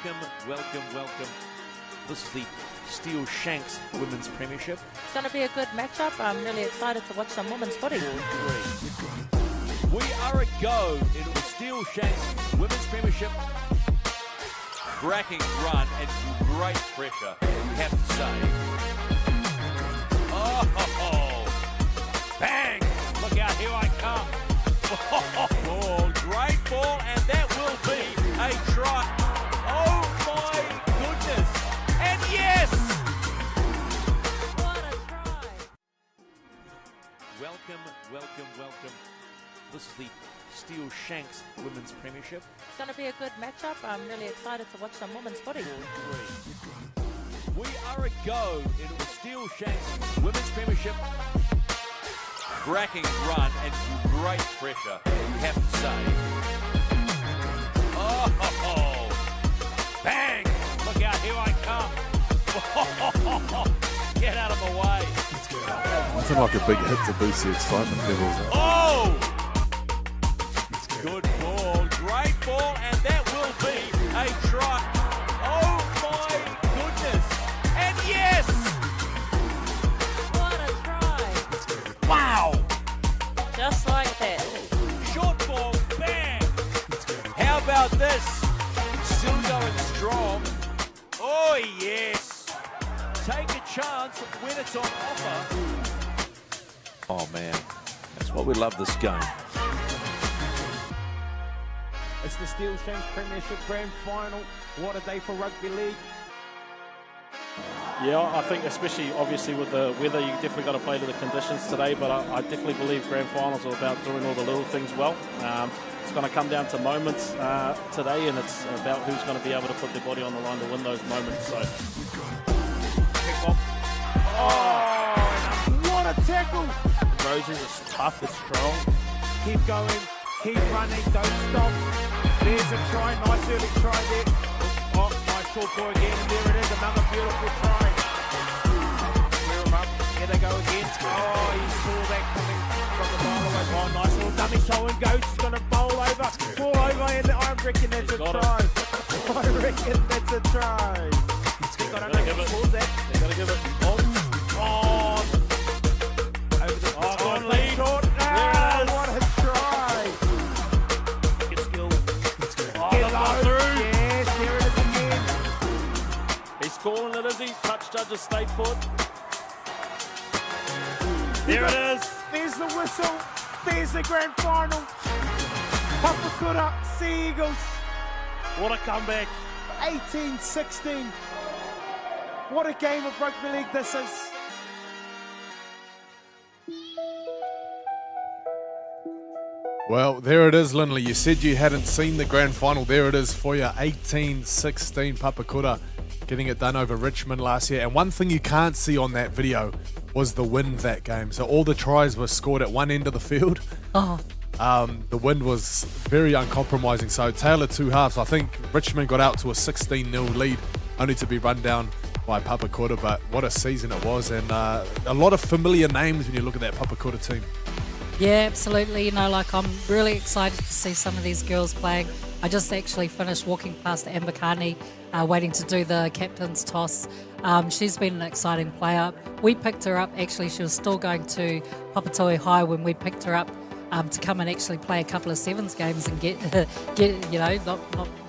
Welcome. This is the Steele Shanks Women's Premiership. It's going to be a good matchup. I'm really excited to watch some women's footy. We are a go into the Steele Shanks Women's Premiership. Cracking run and great pressure, you have to say. Oh, bang! Look out, here I come. Oh, great ball, and that will be a try. Oh my goodness! And yes! What a try! Welcome. This is the Steele Shanks Women's Premiership. It's going to be a good matchup. I'm really excited to watch some women's footy. We are a go into the Steele Shanks Women's Premiership. Cracking run and great pressure, you have to say. Oh, bang! Look out, here I come. Get out of the way. Nothing like a big hit to boost the excitement levels. Oh! Good ball, great ball, and that will be a try. Oh my goodness! And yes! What a try! Wow! Just like that. Short ball, bang! How about this? Still going strong. Oh yes! Take a chance when it's on offer. Oh man, that's why we love this game. It's the Steele Shanks Premiership Grand Final. What a day for rugby league. Yeah, I think especially obviously with the weather, you definitely got to play to the conditions today, but I definitely believe grand finals are about doing all the little things well. It's going to come down to moments today, and it's about who's going to be able to put their body on the line to win those moments. So, Kickoff. Oh, what a tackle. Roses is tough, it's strong. Keep going, keep running, don't stop. There's a try, nice early try there. Oh, nice short ball again, and there it is, another beautiful try. Clear him up, here they go again. Oh, he saw that coming from the mile away. Oh, nice little dummy show and goes. He's going to bowl over, fall over, and I reckon that's a try. I reckon that's a try. They've got to give it. They've got to give it. Oh, over the on lead. Short. There it is. What a try. Get skill. Get low. Yes, there it is again. He's calling it, is he? Touch judges stay put. There it is. There's the whistle. There's the grand final. Papakura, Sea Eagles, What a comeback. 18-16. What a game of rugby league this is. Well, there it is, Lindley. You said you hadn't seen the grand final. There it is for you. 18-16 Papakura getting it done over Richmond last year. And one thing you can't see on that video was the wind that game. So all the tries were scored at one end of the field. Oh, The wind was very uncompromising. So tail of two halves. I think Richmond got out to a 16-0 lead, only to be run down by Papakura. But what a season it was. And a lot of familiar names when you look at that Papakura team. Yeah, absolutely. You know, like I'm really excited to see some of these girls playing. I just actually finished walking past Amber Carney, waiting to do the captain's toss. She's been an exciting player. We picked her up, actually, she was still going to Papatoetoe High when we picked her up to come and actually play a couple of sevens games and get you know,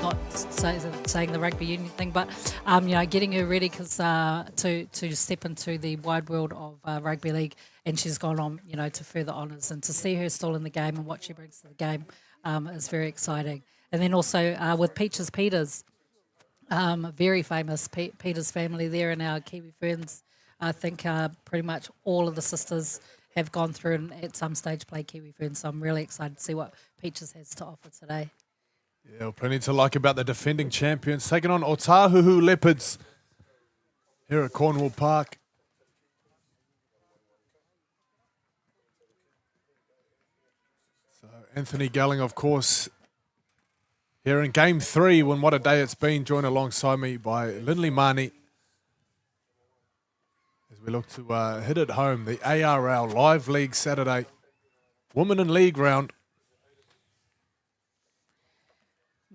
not saying the rugby union thing, but you know, getting her ready because to step into the wide world of rugby league, and she's gone on, you know, to further honours, and to see her still in the game and what she brings to the game is very exciting. And then also with Peaches Peters, very famous Peters family there in our Kiwi Ferns. I think pretty much all of the sisters have gone through and at some stage play Kiwi Ferns, so I'm really excited to see what Peaches has to offer today. Yeah, well, plenty to like about the defending champions taking on Otahuhu Leopards here at Cornwall Park. So Anthony Gelling, of course, here in Game 3, when what a day it's been, joined alongside me by Lindley Marnie. As we look to hit it home, the ARL Live League Saturday Women in League round.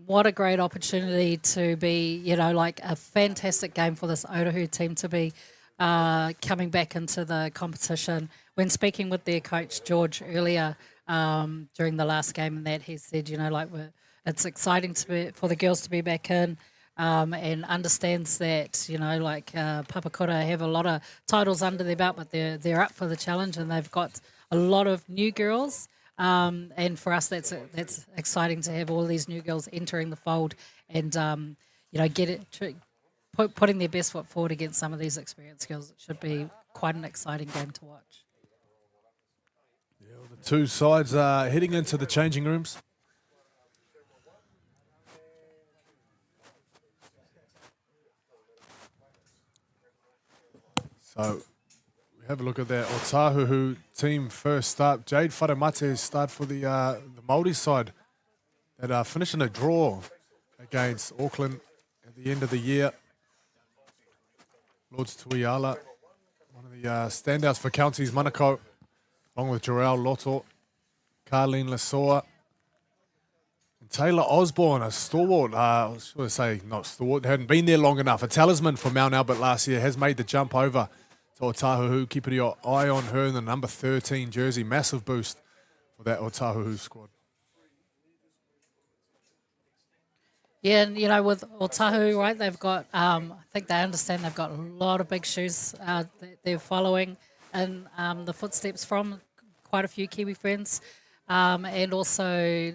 what a great opportunity to be, you know, like a fantastic game for this Otahuhu team to be coming back into the competition. When speaking with their coach, George, earlier during the last game, and that he said, you know, like it's exciting for the girls to be back in. And understands that, you know, like Papakura have a lot of titles under their belt, but they're up for the challenge, and they've got a lot of new girls. And for us, that's exciting to have all these new girls entering the fold, and you know, putting their best foot forward against some of these experienced girls. It should be quite an exciting game to watch. Yeah, well, the two sides are heading into the changing rooms. So we have a look at that Otahuhu team first up. Jade Wharemate start for the Māori side that finished in a draw against Auckland at the end of the year. Lords Tuiala, one of the standouts for counties, Manukau, along with Jarrell Lotto, Carleen Lasoa, and Taylor Osborne, a stalwart. I was going to say not stalwart, hadn't been there long enough. A talisman for Mount Albert last year, has made the jump over to Otahuhu. Keeping your eye on her in the number 13 jersey. Massive boost for that Otahuhu squad. Yeah, and you know, with Otahuhu, right, they've got, I think they understand they've got a lot of big shoes that they're following in the footsteps from quite a few Kiwi friends, and also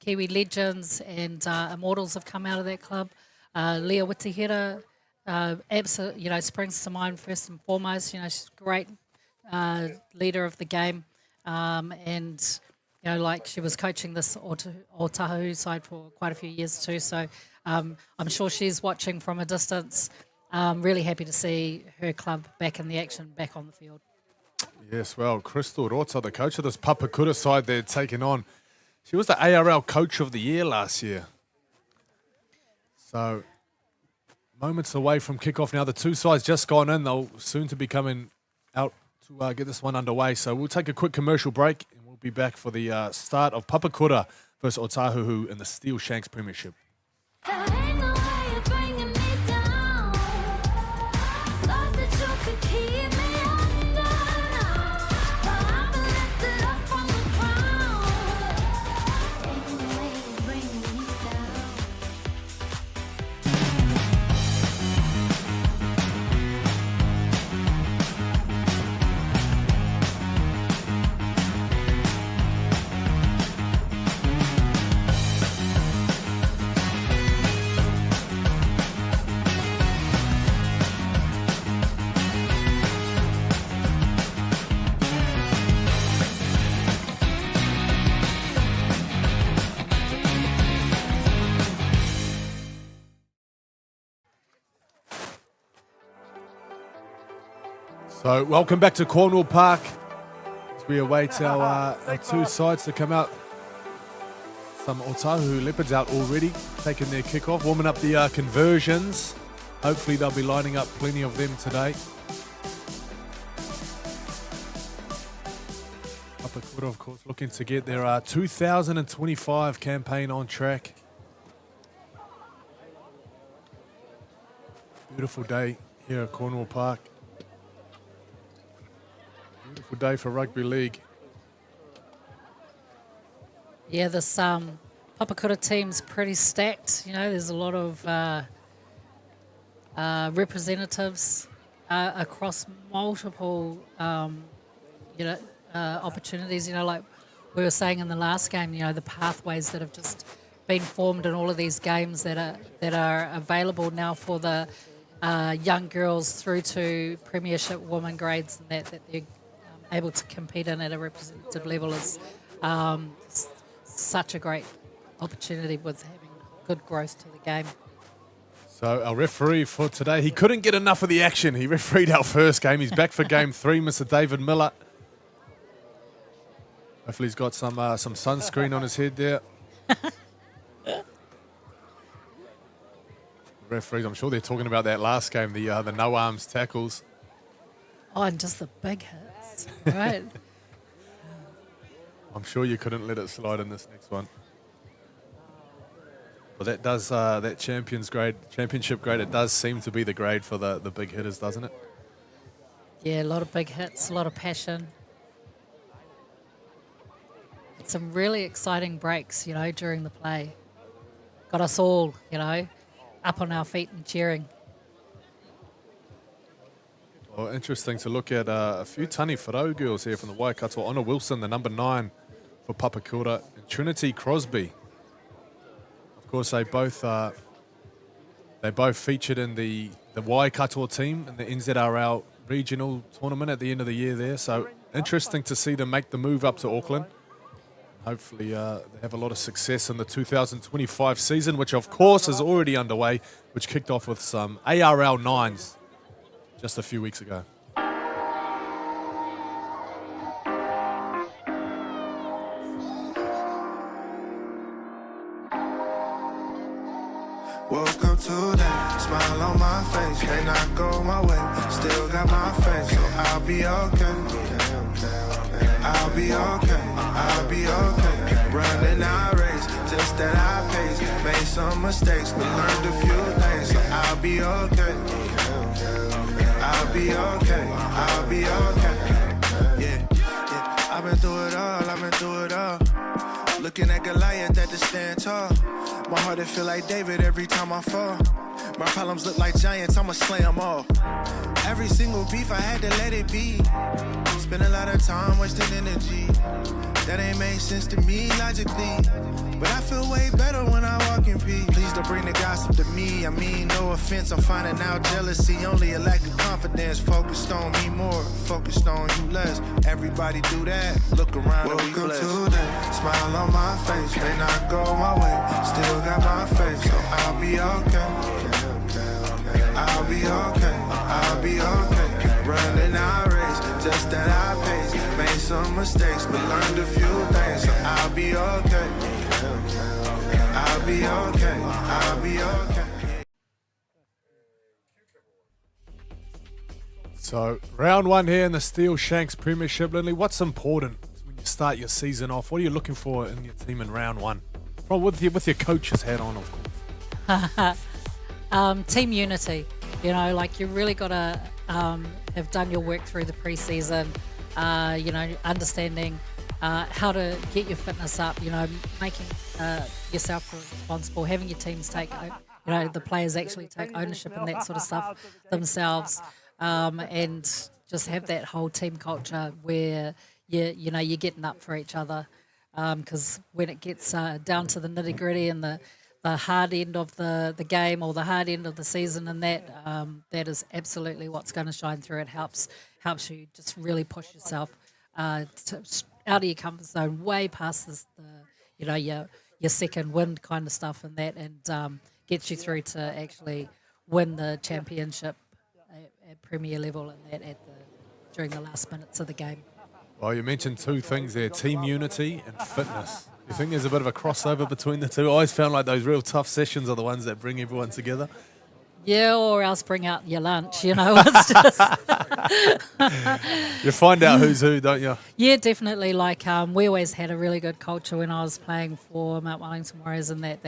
Kiwi legends and immortals have come out of that club. Leah Witihira, absolutely, you know, springs to mind first and foremost. You know, she's a great leader of the game, and you know, like she was coaching this Otahuhu side for quite a few years too. So I'm sure she's watching from a distance. Really happy to see her club back in the action, back on the field. Yes, well, Crystal Rota, the coach of this Papakura side they're taking on, she was the ARL Coach of the Year last year. So moments away from kickoff now. The two sides just gone in. They'll soon to be coming out to get this one underway. So we'll take a quick commercial break, and we'll be back for the start of Papakura versus Otahuhu in the Steele Shanks Premiership. So welcome back to Cornwall Park as we await our two sides to come out. Some Otahuhu Leopards out already, taking their kickoff, warming up the conversions. Hopefully they'll be lining up plenty of them today. Papakura, of course, looking to get their 2025 campaign on track. Beautiful day here at Cornwall Park. Beautiful day for rugby league. Yeah, this Papakura team's pretty stacked. You know, there's a lot of representatives across multiple, opportunities. You know, like we were saying in the last game, you know, the pathways that have just been formed in all of these games that are available now for the young girls through to Premiership women grades, and that they're able to compete in at a representative level is such a great opportunity with having good growth to the game. So our referee for today, he couldn't get enough of the action. He refereed our first game. He's back for game 3, Mr. David Miller. Hopefully he's got some sunscreen on his head there. Referees, I'm sure they're talking about that last game, the no arms tackles. Oh, and just the big hits, right? I'm sure you couldn't let it slide in this next one. Well, that does that championship grade. It does seem to be the grade for the big hitters, doesn't it? Yeah, a lot of big hits, a lot of passion. Some really exciting breaks, you know, during the play. Got us all, you know, up on our feet and cheering. Well, interesting to look at a few Tani Wharau girls here from the Waikato. Honor Wilson, the number 9 for Papakura, and Trinity Crosby. Of course, they both featured in the Waikato team in the NZRL regional tournament at the end of the year there. So interesting to see them make the move up to Auckland. Hopefully they have a lot of success in the 2025 season, which of course is already underway, which kicked off with some ARL 9s just a few weeks ago. Woke up today, smile on my face, may not go my way, still got my faith, so I'll be okay. I'll be okay, I'll be okay. Running our race, just at our pace. Made some mistakes, but learned a few things, so I'll be okay. I'll be okay, I'll be okay. Yeah, I've been through it all, I've been through it all. Looking at Goliath at the stand tall. My heart, it feel like David every time I fall. My problems look like giants, I'ma slay them all. Every single beef, I had to let it be. Spend a lot of time wasting energy. That ain't make sense to me logically. But I feel way better when I walk in peace. Please don't bring the gossip to me. I mean, no offense, I'm finding out jealousy. Only a lack of confidence. Focused on me more, focused on you less. Everybody do that, look around and we blessed. Woke up today, smile on my face. May not go my way, still got my faith. So I'll be okay. I'll be okay, I'll be okay. Running our race, just at our pace. Made some mistakes, but learned a few things. So I'll be okay. I'll be okay, I'll be okay. So, round 1 here in the Steele Shanks Premiership. Lindley, what's important when you start your season off? What are you looking for in your team in round 1? Well, with your coach's hat on, of course. Team unity, you know, like you really got to have done your work through the preseason, you know, understanding how to get your fitness up, you know, making yourself responsible, having your teams take, you know, the players actually take ownership and that sort of stuff themselves, and just have that whole team culture where you know you're getting up for each other, because when it gets down to the nitty gritty and the hard end of the game or the hard end of the season, and that is absolutely what's going to shine through. It helps you just really push yourself out of your comfort zone, way past you know your second wind kind of stuff, and gets you through to actually win the championship at Premier level and that during the last minutes of the game. Well, you mentioned 2 things there, team unity and fitness. You think there's a bit of a crossover between the two? I always found like those real tough sessions are the ones that bring everyone together. Yeah, or else bring out your lunch, you know. It's just You find out who's who, don't you? Yeah, definitely. Like we always had a really good culture when I was playing for Mount Wellington Warriors, and that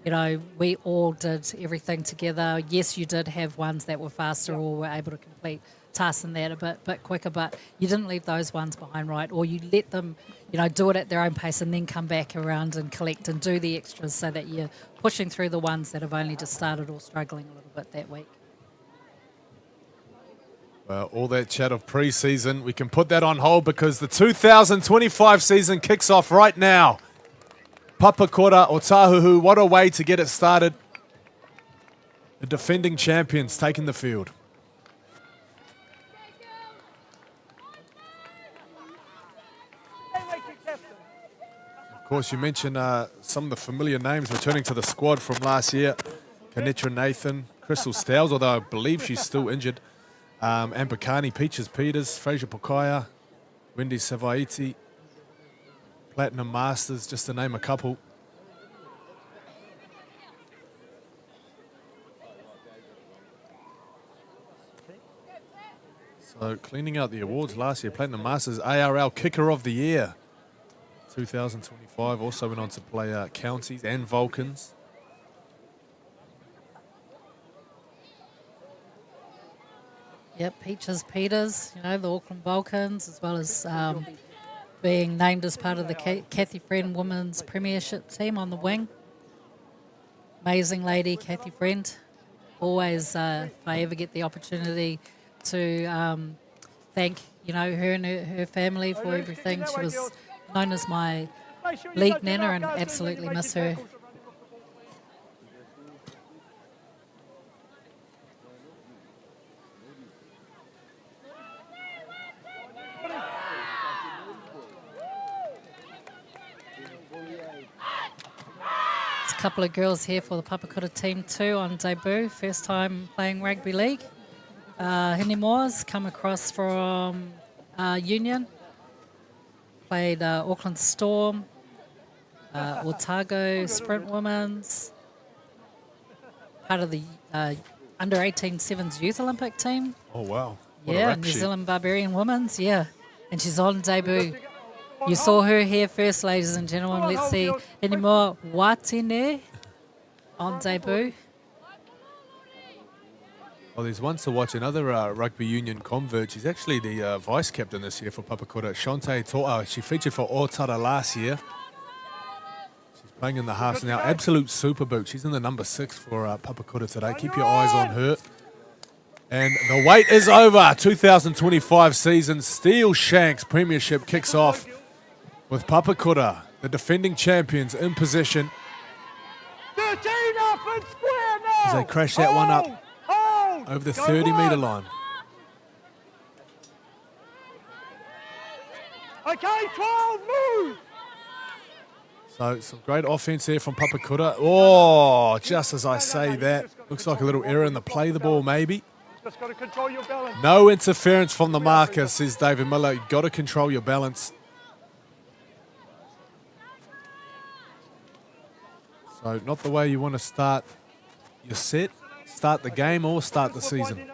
you know, we all did everything together. Yes, you did have ones that were faster or were able to complete tasks and that a bit quicker, but you didn't leave those ones behind, right? Or you let them, you know, do it at their own pace and then come back around and collect and do the extras, so that you're pushing through the ones that have only just started or struggling a little bit that week. Well, all that chat of pre-season, we can put that on hold because the 2025 season kicks off right now. Papakura, Otahuhu, what a way to get it started. The defending champions taking the field. Of course, you mentioned some of the familiar names returning to the squad from last year. Kanetra Nathan, Crystal Stowles, although I believe she's still injured. Ambakani, Peaches Peters, Fraser Pokaia, Wendy Savaiti, Platinum Masters, just to name a couple. So cleaning out the awards last year, Platinum Masters, ARL Kicker of the Year, 2025. Also went on to play Counties and Vulcans. Yep, Peaches Peters, you know, the Auckland Vulcans, as well as being named as part of the Kathy Friend Women's Premiership team on the wing. Amazing lady, Kathy Friend. Always, if I ever get the opportunity to thank, you know, her and her family for everything. She was known as my league nana and absolutely miss her. There's a couple of girls here for the Papakura team too on debut, first time playing rugby league. Henny Moore's come across from Union, played Auckland Storm, Otahuhu Sprint Women's, part of the under 18 Sevens Youth Olympic team. Oh, wow. What a Yeah, rap New sheet. Zealand Barbarian Women's, yeah. And she's on debut. You saw her here first, ladies and gentlemen. Let's see any more Watine on debut. Well, there's one to watch, another rugby union convert. She's actually the vice captain this year for Papakura. Shante To'a. She featured for Otara last year. She's playing in the halves now. Absolute super boot. She's in the number 6 for Papakura today. Keep your eyes on her. And the wait is over. 2025 season. Steele Shanks Premiership kicks off with Papakura, the defending champions, in possession. 13 up and square now. As they crash that one up over the 30-metre line. Okay, 12, move. So some great offense here from Papakura. Oh, just as I say that. Looks like a little error in the play the ball maybe. Just got to control your balance. No interference from the marker, says David Miller. You've got to control your balance. So not the way you want to start your set, start the game or start the season.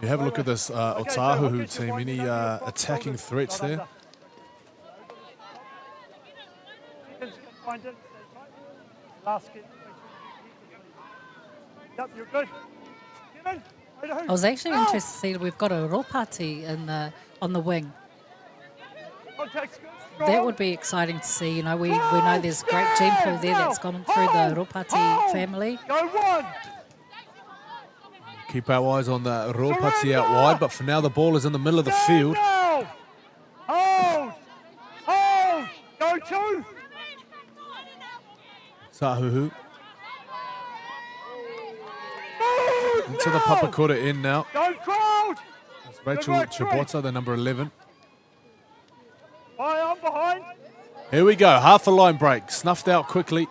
You have a look at this Otahuhu team. Any attacking threats there? Yep, you're good. I was actually interested to see that we've got a ropati in on the wing. That would be exciting to see. You know, we know there's great gene pool there that's gone through the ropati family. Go one. Keep our eyes on the Ropati out wide, but for now the ball is in the middle of the field. Hold. Hold. Go two. Otahuhu. Into the Papakura end now. Go crowd. It's Rachel Chibota, the number 11. I'm behind. Here we go, half a line break, snuffed out quickly.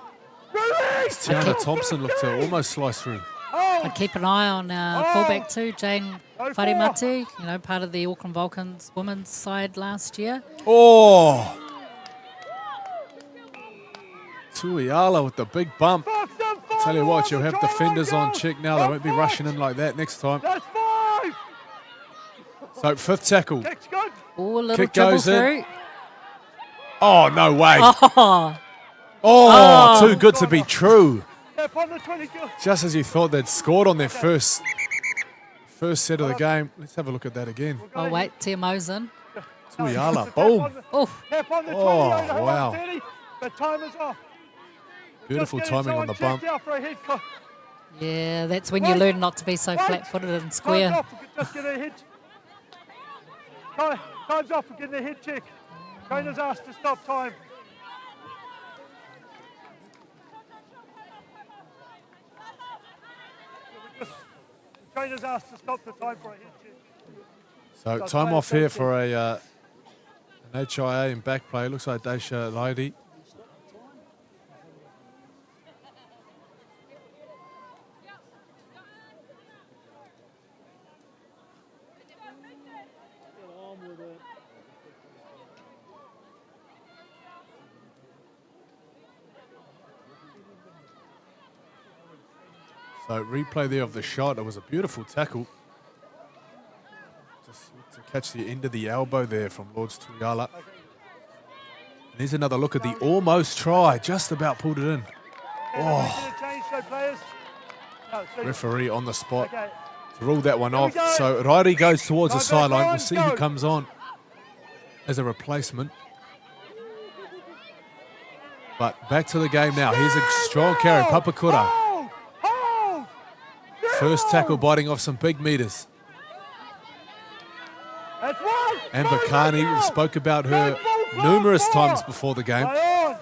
Release. Tiana Thompson looked to almost slice through. I'd keep an eye on fullback too, Jane Wharimati, you know, part of the Auckland Vulcans women's side last year. Oh! Tuiala with the big bump. Tell you what, you'll have defenders on check now. They won't be rushing in like that next time. That's 5. So, 5th tackle. Kick's good. Oh, a little Kick dribble goes in. through. Oh, no way. Oh, Oh, too good to be true. Step on the 20 kill. Just as you thought they'd scored on their first set of the game. Let's have a look at that again. oh wait, Tiamo's in. Tuiala, boom. Oh, Step on the 20. Oh, over wow. 30. The timer's off. Beautiful Just getting timing on the someone bump. checked out for a head co- yeah, that's when you learn not to be so flat-footed and Time's square. off. Just get a hit. Time's off for getting a hit check. Trainer's asked to stop time. Trainer's asked to stop the time for a hit check. So time off here for an HIA and back play. Looks like Daisha Laidi. So replay there of the shot. It was a beautiful tackle. Just to catch the end of the elbow there from Lords Tuiala. And here's another look at the almost try. Just about pulled it in. Oh, Change, so players. referee on the spot Okay. to rule that one Here we off. go. So Rairi goes towards the Go, go, sideline. go, We'll see go. who comes on as a replacement. But back to the game now. Here's a strong carry. Papakura. Hold! Hold! First tackle biting off some big meters. That's one! Amber Go, Carney, go, we go. spoke about her Go, full numerous block, times four. before the game. Play on.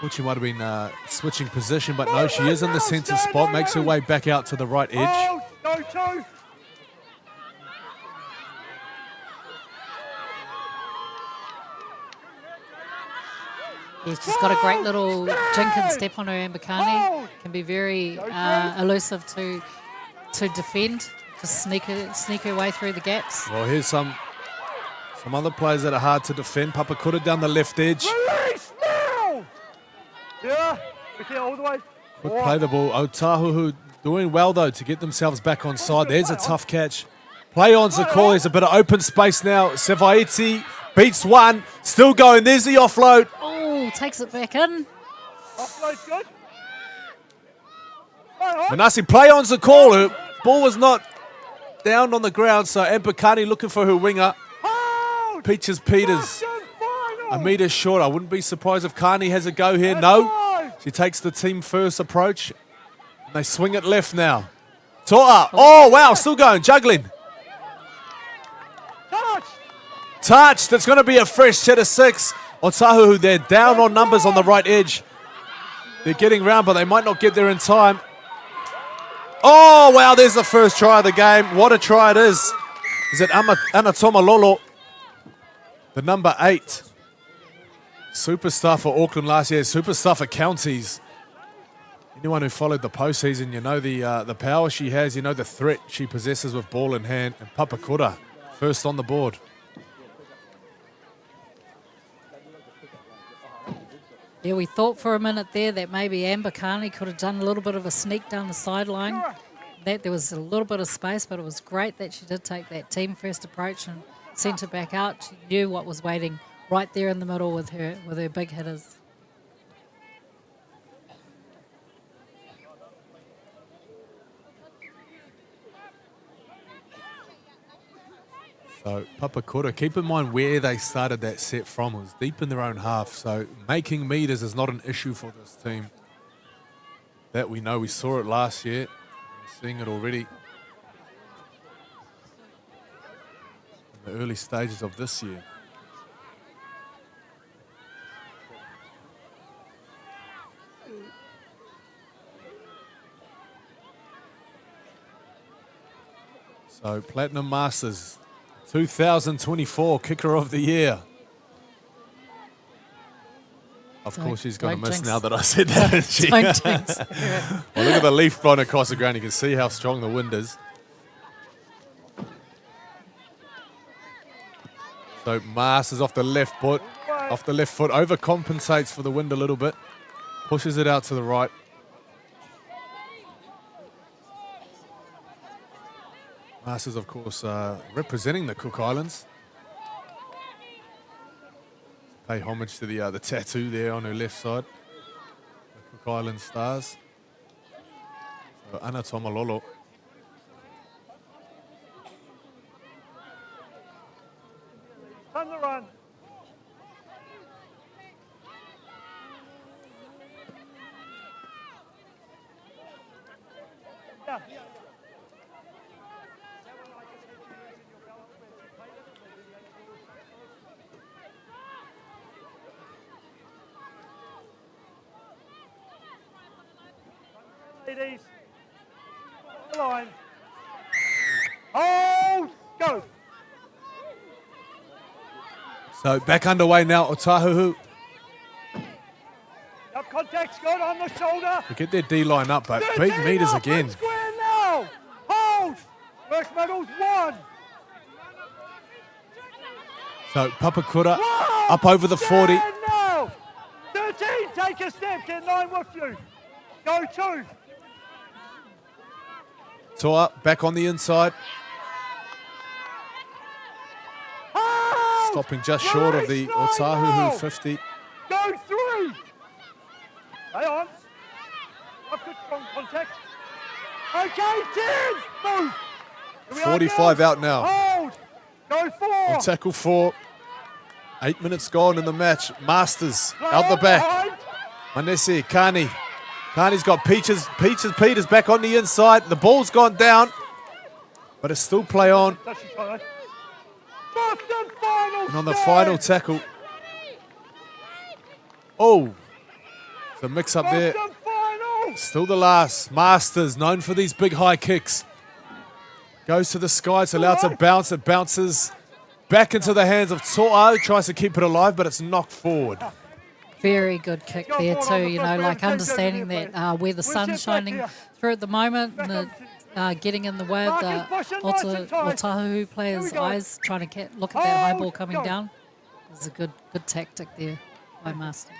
Thought she might have been switching position, but no, she is in the centre spot. Makes her way back out to the right edge. Hold! Go two! Yeah, she's got a great little jink and step on her, Amber Carney. Can be very elusive to defend. Just sneak her way through the gaps. Well, here's some other players that are hard to defend. Papakura down the left edge. Release now! Yeah, okay, all the way. Quick play the ball. Otahuhu doing well, though, to get themselves back on side. There's a tough catch. Play on's the call. There's a bit of open space now. Sevaiti beats one. Still going. There's the offload. Oh, takes it back in. Offload's good. Play on. Manasi, play on's the call. Her ball was not down on the ground, so Empakani looking for her winger. Hold! Peaches Peters Question final. a metre short. I wouldn't be surprised if Carney has a go here. No. She takes the team first approach. And they swing it left now. Toa. Oh, wow. Still going. Juggling. Touch! Touch. That's going to be a fresh set of six. Otahuhu, they're down on numbers on the right edge. They're getting round, but they might not get there in time. Oh, wow. There's the first try of the game. What a try it is. Is it Anatoma Lolo? The number 8. Superstar for Auckland last year. Superstar for counties. Anyone who followed the postseason, you know the power she has. You know the threat she possesses with ball in hand. And Papakura, first on the board. Yeah, we thought for a minute there that maybe Amber Carney could have done a little bit of a sneak down the sideline. That there was a little bit of space, but it was great that she did take that team first approach and sent it back out. She knew what was waiting right there in the middle with her big hitters. So Papakura, keep in mind where they started that set from. It was deep in their own half. So making meters is not an issue for this team. That we know. We saw it last year. We're seeing it already in the early stages of this year. So Platinum Masters 2024 Kicker of the Year. Of course, she's going to don't miss jinx. now that I said that, isn't she? Don't jinx. Well, look at the leaf blowing across the ground. You can see how strong the wind is. So Masters off the left foot, overcompensates for the wind a little bit, pushes it out to the right. Masters, of course, representing the Cook Islands. Pay homage to the tattoo there on her left side. The Cook Island stars. So Anatoma Lolo. Turn the run. Yeah. Ladies, line. Hold, go. So back underway now, Otahuhu. Up contact's good on the shoulder. They get their D-line up, but 13 beat meters up, again. and square now. Hold. First medal's won. So Papakura Whoa, up over the 40. stand now. 13, take a step, get 9 with you. Go 2. Toa back on the inside, Hold. stopping just short of the Release line Otahuhu now. 50. Go 3. Stay on. Up to Strong contact. Okay, 10. Move. Here we are, 45 girls. out now. Hold. Go 4. On tackle 4. 8 minutes gone in the match. Masters out the back. Manese, Kani. Kani's got Peaches. Peters back on the inside. The ball's gone down, but it's still play on. And on the final tackle. Oh, it's a mix up there. Still the last. Masters, known for these big high kicks. Goes to the sky. It's allowed to bounce. It bounces back into the hands of Toa. Tries to keep it alive, but it's knocked forward. Very good kick there too, you know, like understanding that where the sun's shining through at the moment, and the, getting in the way of the Otahuhu players' eyes, trying to look at that high ball coming down. It's a good tactic there by Masters.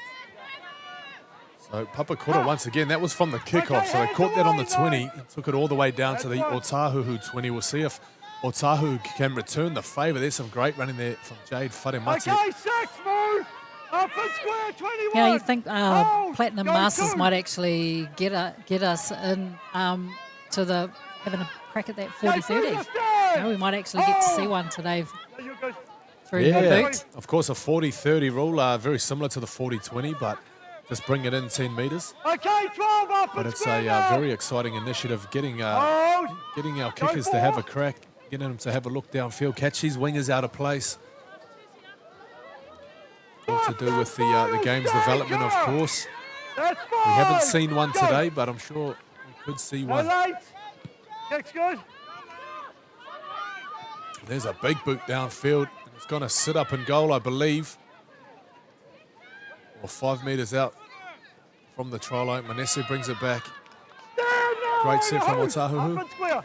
So Papakura once again, that was from the kickoff, so they caught that on the 20 and took it all the way down to the Otahuhu 20. We'll see if Otahuhu can return the favour. There's some great running there from Jade Wharemate. Okay, 6, move. Up and square, 21. Yeah, you think Platinum Masters might actually get us in to the having a crack at that 40-30. You know, we might actually get to see one today through no boot. Of course, a 40-30 rule, very similar to the 40-20, but just bring it in 10 metres. Okay, 12 up. But it's a very exciting initiative, getting our kickers to have a crack, getting them to have a look downfield, catch these wingers out of place. All to do with the game's development, of course. We haven't seen one today, but I'm sure we could see one. Kick's good. There's a big boot downfield. It's going to sit up in goal, I believe. Or 5 metres out from the try line. Manese brings it back. Great set from Otahuhu.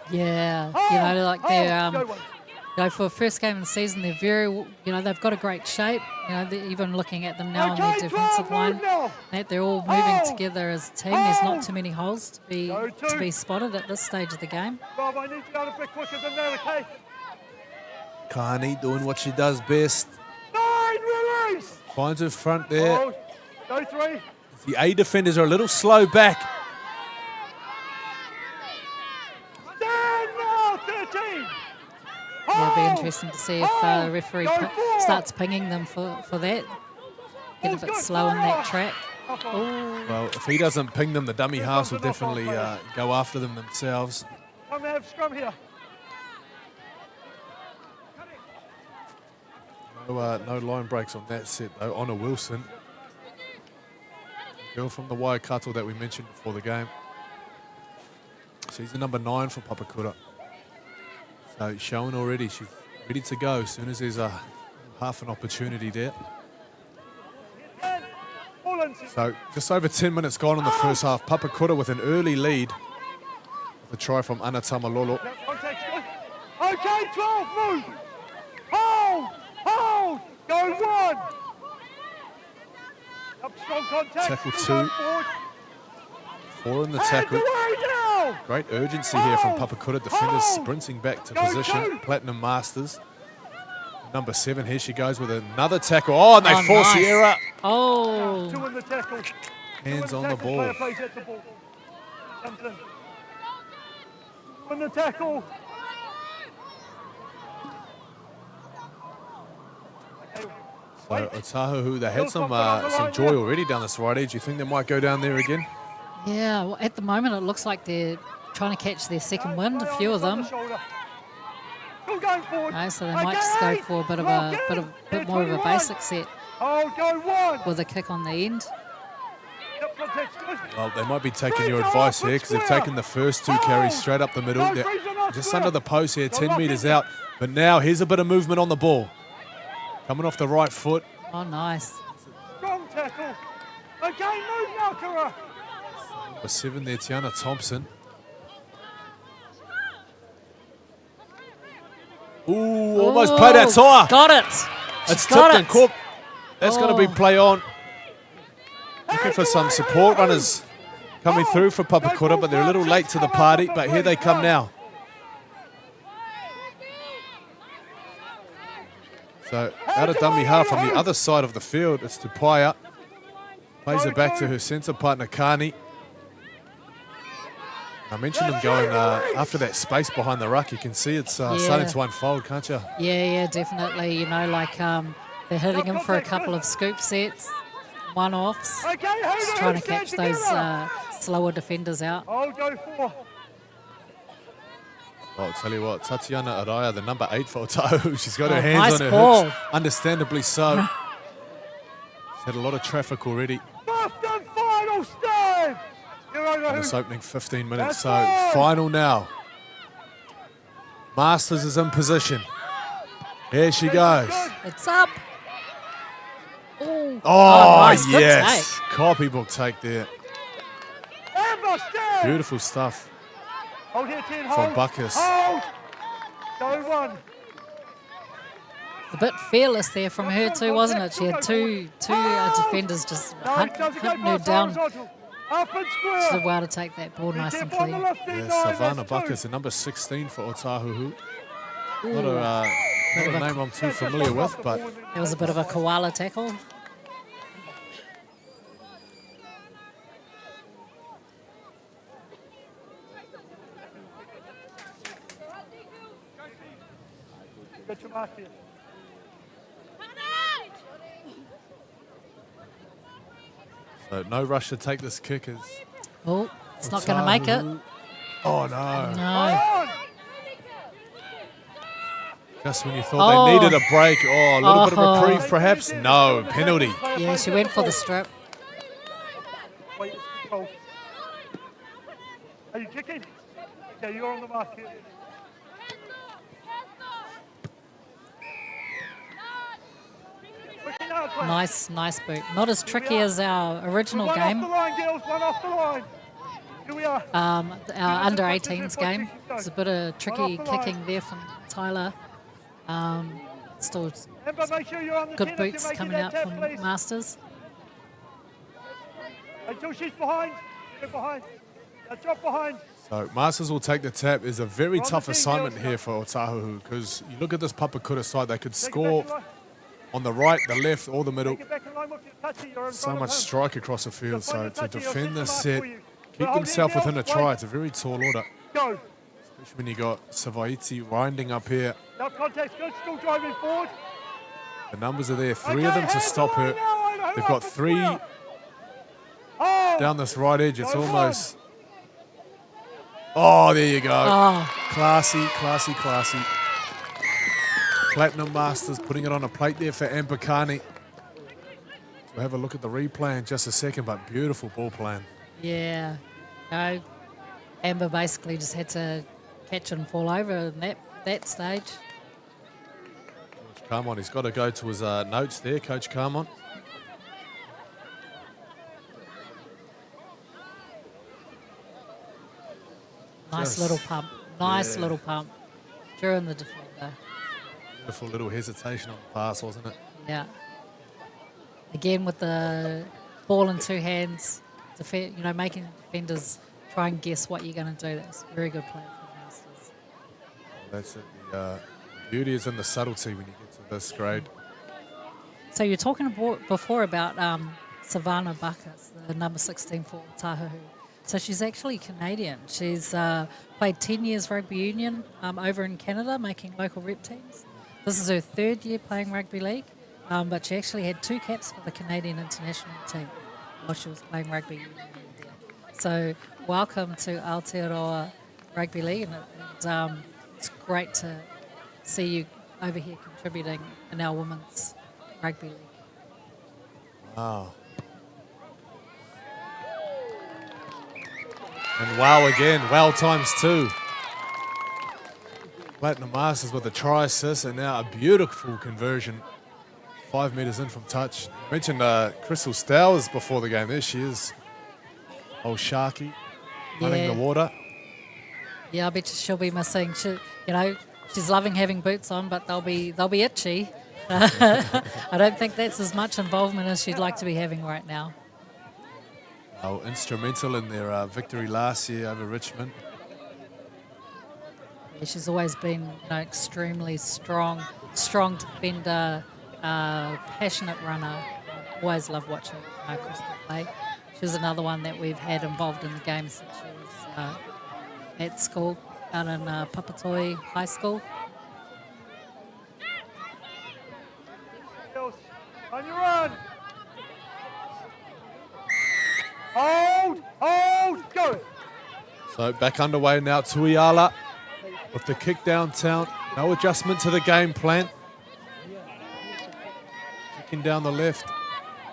Yeah, you know, like they're, you know, for first game of the season, they're very, you know, they've got a great shape. You know, even looking at them now on their defensive line, that they're all moving together as a team. There's not too many holes to be spotted at this stage of the game. Rob, I need you out a bit quicker than that, okay? Kani doing what she does best. 9, release. Finds her front there. Go 3. The A defenders are a little slow back. Stand now, 13. It'll be interesting to see if the referee starts pinging them for that. Get a bit slow on that track. Ooh. Well, if he doesn't ping them, the dummy halves will definitely go after them themselves. Come have scrum here. No line breaks on that set, though. Honor Wilson, the girl from the Waikato that we mentioned before the game. She's the number 9 for Papakura. So showing already, she's ready to go as soon as there's half an opportunity there. So just over 10 minutes gone in the first half. Papakura with an early lead. The try from Ana Tamalolo. Okay, 12, move. Hold, go 1. Up strong contact. Tackle 2. 4 in the tackle. Great urgency here from Papakura. Defenders sprinting back to position. Platinum Masters. Number 7, here she goes with another tackle. Oh, and they force the error. Oh. 2 in the tackle. Hands on the ball. Player plays at the ball. Comes in. On the tackle. So Otahuhu, they had some joy already down this right edge. Do you think they might go down there again? Yeah, well, at the moment it looks like they're trying to catch their second wind, a few of them. No, so they might just go for a bit more of a basic set with a kick on the end. Well, they might be taking your advice here because they've taken the first 2 carries straight up the middle. They're just under the post here, 10 metres out. But now here's a bit of movement on the ball. Coming off the right foot. Oh, nice. Strong tackle. Okay, move now, Kara. Number 7 there, Tiana Thompson. Ooh, almost played out tire. Got it. It's tipped and caught. That's going to be play on. Looking for some support runners coming through for Papakura, but they're a little late to the party, but here they come now. So out of dummy half on the other side of the field, it's Tupaia. Plays it back to her centre partner, Kani. I mentioned him going after that space behind the ruck. You can see it's starting to unfold, can't you? Yeah, definitely. You know, like they're hitting him for a couple of scoop sets, one-offs, just trying to catch those slower defenders out. I'll go for. Well, I'll tell you what, Tatiana Araya, the number 8 for Otahuhu, she's got her hands nice on her ball. hips, understandably so. She's had a lot of traffic already First and final stand. in this opening 15 minutes. So final now. Masters is in position. Here she goes. It's up. Ooh. Oh, nice. Good yes. take. Copybook take there. Amber, stand. Beautiful stuff Hold here, 10, from hold. Buckus. Hold. Go one. A bit fearless there from her too, wasn't it? She had two defenders just hunting her down. Up and She square. did well to take that ball nice and clean. Yeah, Savannah Buckus, the number 16 for Otahuhu. Not a name I'm too familiar with, but It was a bit of a koala tackle. Get your mark here. so no rush to take this kick as Oh, it's not going to make it. Oh no. No. Just when you thought they needed a break. Oh, a little bit of reprieve perhaps. Wait, No, penalty. Yeah, she went for the strip. Wait, hold. Are you kicking? Okay, you're on the mark here. Quickly now, Claire. Nice boot. Not as tricky as our original One game. off the line, girls, one off the line. Here we are. Our under 18s game. There's a bit of tricky kicking there from Tyler. Still Amber, make sure you're on the good 10 if you're boots making coming that out tap, from please. Masters. Until she's behind. Get behind. Now drop behind. So Masters will take the tap. It's a very On the tough team, assignment girls. here for Otahuhu because you look at this Papakura side, they could Take it score back in line. on the right, the left, or the middle. Take it back in line with your touchy. You're in So front much of him. strike across the field. Just on So your to touchy, you'll defend fix the this mark set, for you. keep Well, hold themselves here, within a girls. try. Wait. It's a very tall order. Go. Especially when you got Savaiti winding up here. No contact. Good. Still driving forward. The numbers are there. Three of Okay, them to hands stop her. away now, They've up got and three square. Oh. down this right edge. It's Go on. almost. Oh, there you go. Oh, Classy. Platinum Masters putting it on a plate there for Ambakani. We'll have a look at the replay in just a second, but beautiful ball plan. yeah. No, Amber basically just had to catch and fall over in that stage. Coach Carmon, he's got to go to his notes there, Coach Carmon. Nice Just- little pump. Nice yeah. little pump during the defender. Beautiful little hesitation on the pass, wasn't it? Yeah. Again with the ball in two hands, making defenders try and guess what you're going to do. That's a very good play for the Masters. That's it. The beauty is in the subtlety when you get to this grade. So you're talking before about Savannah Buckus, the number 16 for Otahuhu. So she's actually Canadian. She's played 10 years rugby union over in Canada, making local rep teams. This is her third year playing rugby league, but she actually had 2 caps for the Canadian international team while she was playing rugby union there. So welcome to Aotearoa Rugby League, and it's great to see you over here contributing in our women's rugby league. Wow. And wow again, wow times 2. Platinum Masters with a try assist and now a beautiful conversion. 5 metres in from touch. I mentioned Crystal Stowers before the game. There she is. Old Sharky running the water. Yeah, I bet you she'll be missing. She's loving having boots on, but they'll be itchy. I don't think that's as much involvement as she'd like to be having right now. Instrumental in their victory last year over Richmond. Yeah, she's always been extremely strong defender, passionate runner. Always loved watching Crystal play. She was another one that we've had involved in the game since she was at school, out in Papatoi High School. On your run. Hold, go. So back underway now, Tuiala with the kick downtown. No adjustment to the game plan. Kicking down the left.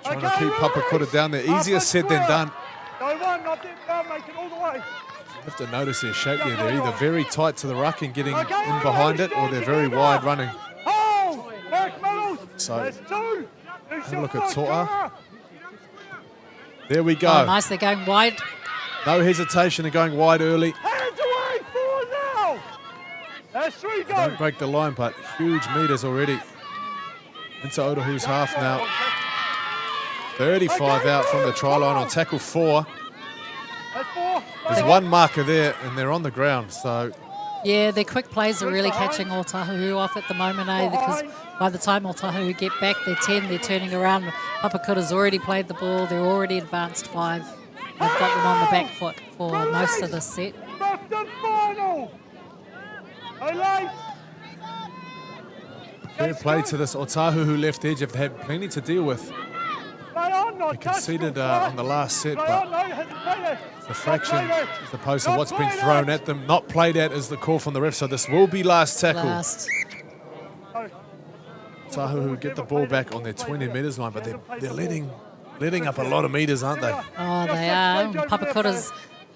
Trying to keep Papakura down there. Easier said than done. Go one, not them down, make it all the way. You have to notice their shape there. They're either very tight to the ruck and getting in behind it, or they're very wide running. Hold, back middles. So, That's two. have a look at Toa. There we go. Oh, nice, they're going wide. No hesitation and going wide early. Hands away, forward now. That's three, go. Don't break the line, but huge meters already. Into Otahu's half now. 35 out from the try line on tackle 4. That's 4. There's one marker there, and they're on the ground. So Yeah, their quick plays are really catching Otahuhu off at the moment, because by the time Otahuhu get back, they're 10, they're turning around. Papakura's already played the ball, they're already advanced 5. They've got them on the back foot for most of the set. Left and final. Olay. fair play to this Otahuhu left edge. Have had plenty to deal with. They conceded on the last set, but it's a fraction as opposed to what's been thrown at them. Not played at is the call from the ref, so this will be last tackle. Otahuhu get the ball back on their 20 metres line, but they're letting up a lot of metres, aren't they? Oh, they are. Papakura's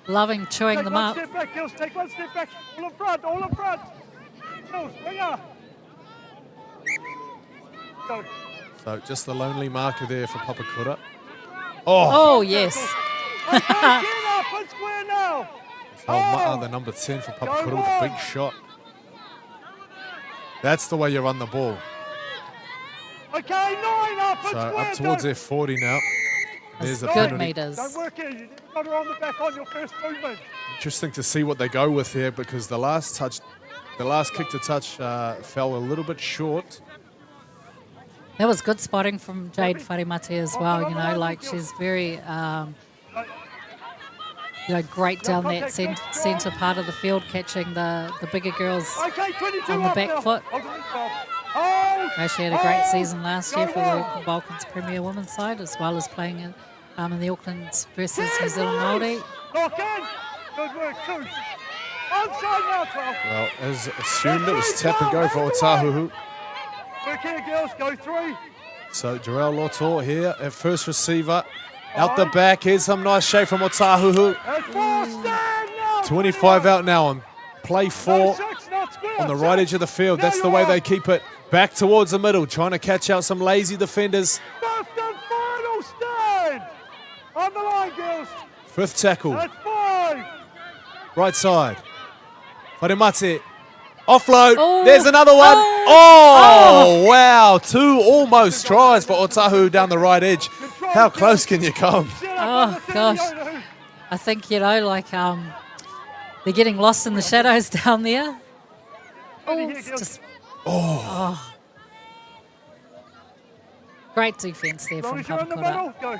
loving chewing them up. Take 1 step back, Gills. Take 1 step back. All in front, all in front. Gills, winger. Go. So just the lonely marker there for Papakura. Oh, yes. Okay, get up and square now. The number 10 for Papakura with a big shot. That's the way you run the ball. Okay, 9 up and So square. up towards their 40 now. There's a Good penalty. meters. Don't work here. You got her on the back on your first movement. Interesting to see what they go with here, because the last kick to touch fell a little bit short. That was good spotting from Jade Wharimate as well, like she's very, great down that centre part of the field, catching the bigger girls Okay, 22 on the up back now. foot. She had a great season last year for the Auckland Vulcans Premier Women's side, as well as playing in the Auckland versus New Zealand Māori. Lock in. Good work, 2. Onside now, 12. Well, as assumed, it was tap and go for Otahuhu. Work here, girls. Go 3. So Jarrell Lotor here at first receiver. Out the back, here's some nice shape from Otahuhu. That's 4. Stand now. 25 out now on play 4 on the right edge of the field. That's the way they keep it. Back towards the middle, trying to catch out some lazy defenders. First and final stand. On the line, girls. 5th tackle, That's 5. right side. Wharimate, offload. Oh. There's another one. Oh, wow. 2 almost tries for Otahuhu down the right edge. How close can you come? Oh, gosh. I think, they're getting lost in the shadows down there. Oh, it's just... Oh. Great defence there As long from as you're in the Papakura. middle, go.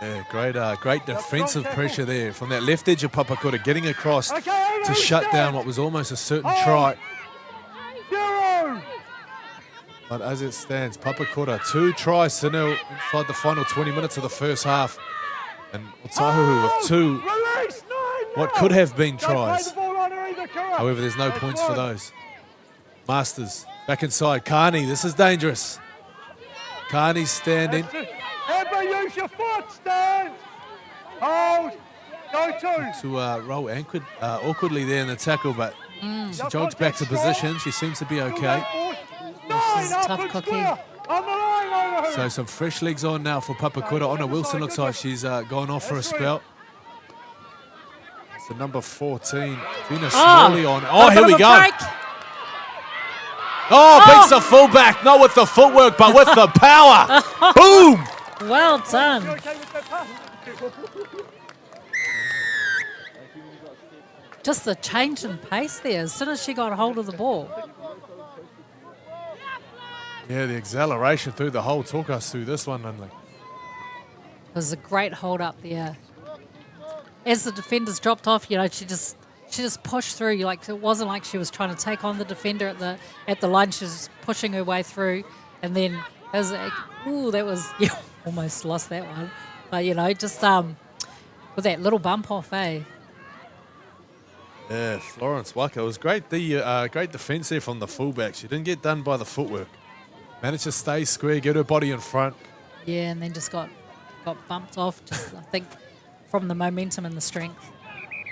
Yeah, great defensive pressure there from that left edge of Papakura, getting across to shut down what was almost a certain try. 0. But as it stands, Papakura 2 tries to 0 inside the final 20 minutes of the first half. And Otahuhu with 2 Release 9 what now. could have been Don't play tries. the ball on her either, Kara. However, there's no That's points for 1. those. Masters back inside. Carney, this is dangerous. Carney's standing. That's it. Amber, use your foot, stand. Hold. Go 2. To roll awkwardly there in the tackle, but she jogs back to position. She seems to be okay. She's a tough cookie. On the line, Otahuhu. So some fresh legs on now for Papakura. Honor Wilson looks like she's gone off for a spell. It's the number 14, Gina Smalley on. Oh, here we go. Break. Oh, beats the fullback. Not with the footwork, but with the power. Boom. Well done. You okay with that pass? Just the change in pace there as soon as she got hold of the ball. Yeah, the acceleration through the hole took us through this one. And It was a great hold up there. As the defenders dropped off, she just she just pushed through. Like, it wasn't like she was trying to take on the defender at the line. She was just pushing her way through, and then it was like, ooh, that was almost lost that one. But just with that little bump off, eh? Yeah, Florence Waka. It was great. The great defence there from the fullback. She didn't get done by the footwork. Managed to stay square, get her body in front. Yeah, and then just got bumped off. Just I think from the momentum and the strength.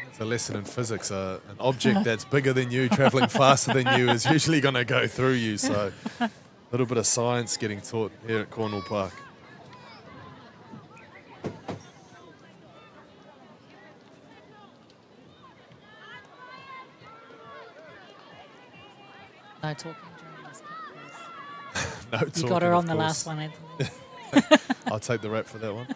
It's a lesson in physics. An object that's bigger than you, travelling faster than you, is usually going to go through you. So a little bit of science getting taught here at Cornwall Park. No talking during this kick. No talking, You got her on of the course. last one, Anthony. I'll take the rap for that one.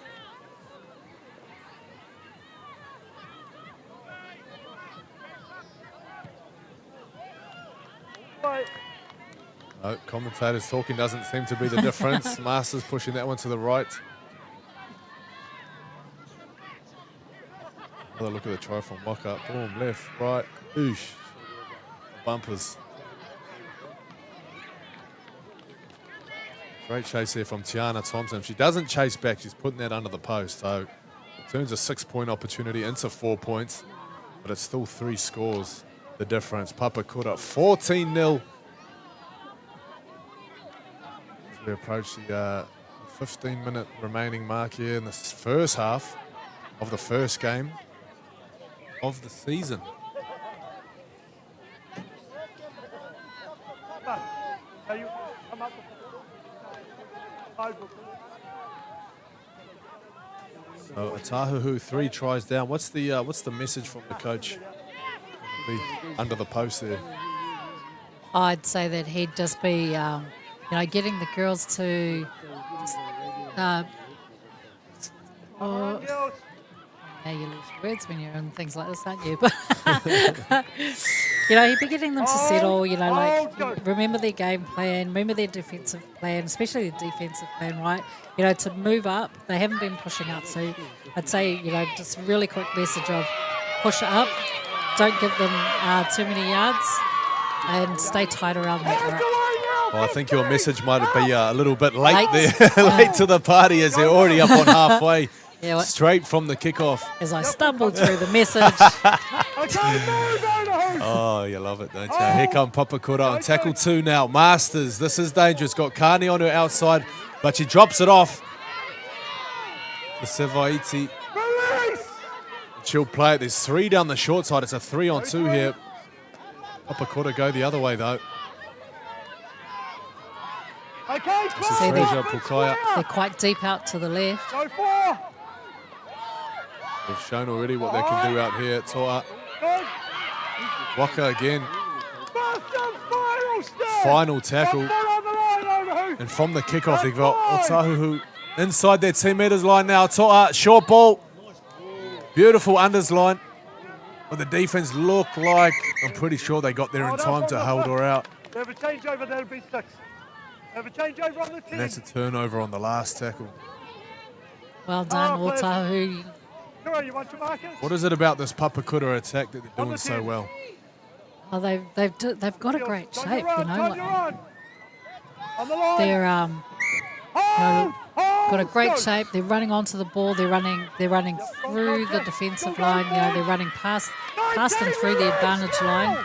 No, commentators talking doesn't seem to be the difference. Masters pushing that one to the right. Another look at the try from Waka. Boom, left, right, oosh. Bumpers. Great chase there from Tiana Thompson. If she doesn't chase back, she's putting that under the post. So it turns a 6-point opportunity into 4 points, but it's still 3 scores, the difference. Papakura 14-0. As we approach the 15-minute remaining mark here in the first half of the first game of the season. So Otahuhu 3 tries down. What's the message from the coach? Under the post there. I'd say that he'd just be, getting the girls to. Now you lose words when you're in things like this, aren't you? But he'd be getting them to settle. Remember their game plan, remember their defensive plan, especially their defensive plan, right? To move up. They haven't been pushing up, so I'd say just a really quick message of push up, don't give them too many yards, and stay tight around that ruck. Well, I think your message might be a little bit late there, late to the party as they're already up on halfway. Yeah, straight from the kickoff. As I stumbled through the message. Oh, you love it, don't you? Here come Papakura on tackle 2 now. Masters, this is dangerous. Got Kani on her outside, but she drops it off to Sevaiti. She'll play it. There's 3 down the short side. It's a 3-on-2 here. Papakura go the other way, though. This is Fraser Pukaya. They're quite deep out to the left. They've shown already what they can do out here at Toa. Waka again. Final tackle. And from the kickoff, they've got Otahuhu inside their 10 metres line now. Toa, short ball. Beautiful unders line. But the defence look like, I'm pretty sure they got there in time to hold her out. They have a changeover, that'll be 6. They have a changeover on the 10. And that's a turnover on the last tackle. Well done, Otahuhu. You want your markers? What is it about this Papakura attack that they're doing so well? Oh, they've got a great shape, They're got a great shape. They're running onto the ball. They're running through the defensive line. They're running past and through the advantage line.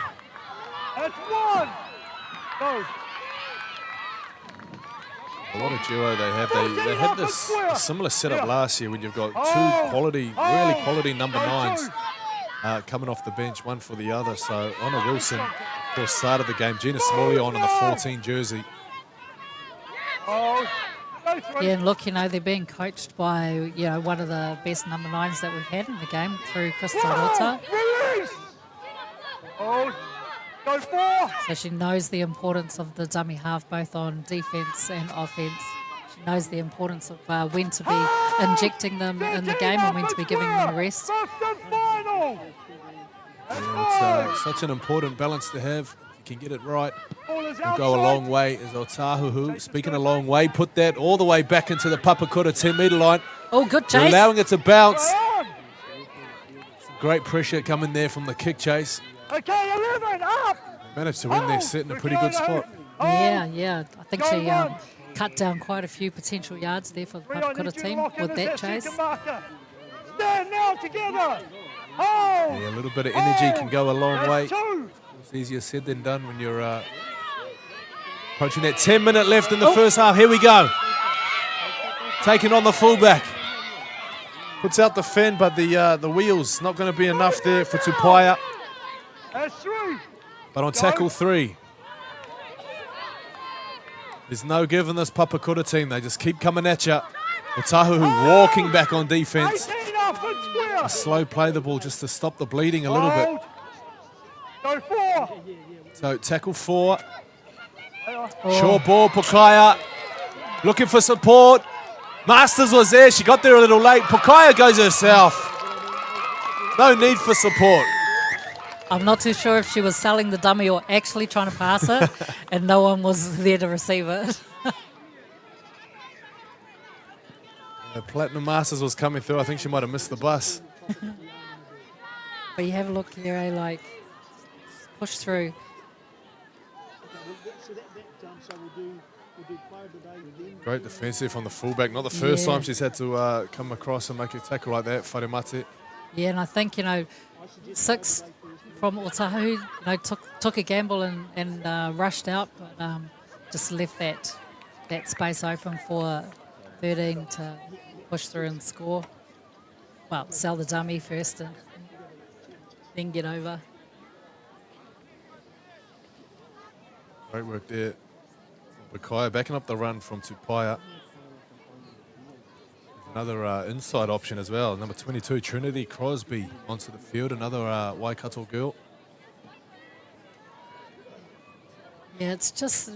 That's 1. Go. What a duo they have. They had this similar setup last year when you've got 2 quality, really quality number 9s coming off the bench, one for the other. So Honor Wilson, of course, started the game. Gina Smalley on the 14 jersey. Yeah, and look, they're being coached by, one of the best number 9s that we've had in the game through Krista Rota. Go 4. So she knows the importance of the dummy half, both on defence and offence. She knows the importance of when to be injecting them in the game and when to be giving them a rest. Yeah, it's such an important balance to have. If you can get it right, you'll go a long way. As Otahuhu, speaking a long way, put that all the way back into the Papakura 10-metre line. Oh, good chase. They're allowing it to bounce. great pressure coming there from the kick chase. Okay, 11, up. Managed to win their set in a pretty good spot. Yeah. I think she cut down quite a few potential yards there for the Papakura team with that chase. Stand now together. Hold. Yeah, a little bit of energy can go a long way. Two. It's easier said than done when you're approaching that 10-minute left in the first half. Here we go. Taking on the fullback. Puts out the fin, but the wheels not going to be enough there for Tupaia. That's 3. But on tackle 3, there's no giving this Papakura team. They just keep coming at you. Otahuhu walking back on defense. 18 up and square. A slow play the ball just to stop the bleeding a little bit. Go 4. So tackle 4. Short ball, Pukaya looking for support. Masters was there. She got there a little late. Pukaya goes herself. No need for support. I'm not too sure if she was selling the dummy or actually trying to pass it, and no one was there to receive it. Platinum Masters was coming through. I think she might have missed the bus. But you have a look here, like, push through. Great defensive from the fullback. Not the first time she's had to come across and make a tackle like that, Wharemate. Yeah, and I think, 6 from Otahuhu, took a gamble and rushed out, but just left that space open for 13 to push through and score. Well, sell the dummy first and then get over. Great work there. Bakaya backing up the run from Tupaia. Another inside option as well. Number 22, Trinity Crosby onto the field. Another Waikato girl. Yeah, it's just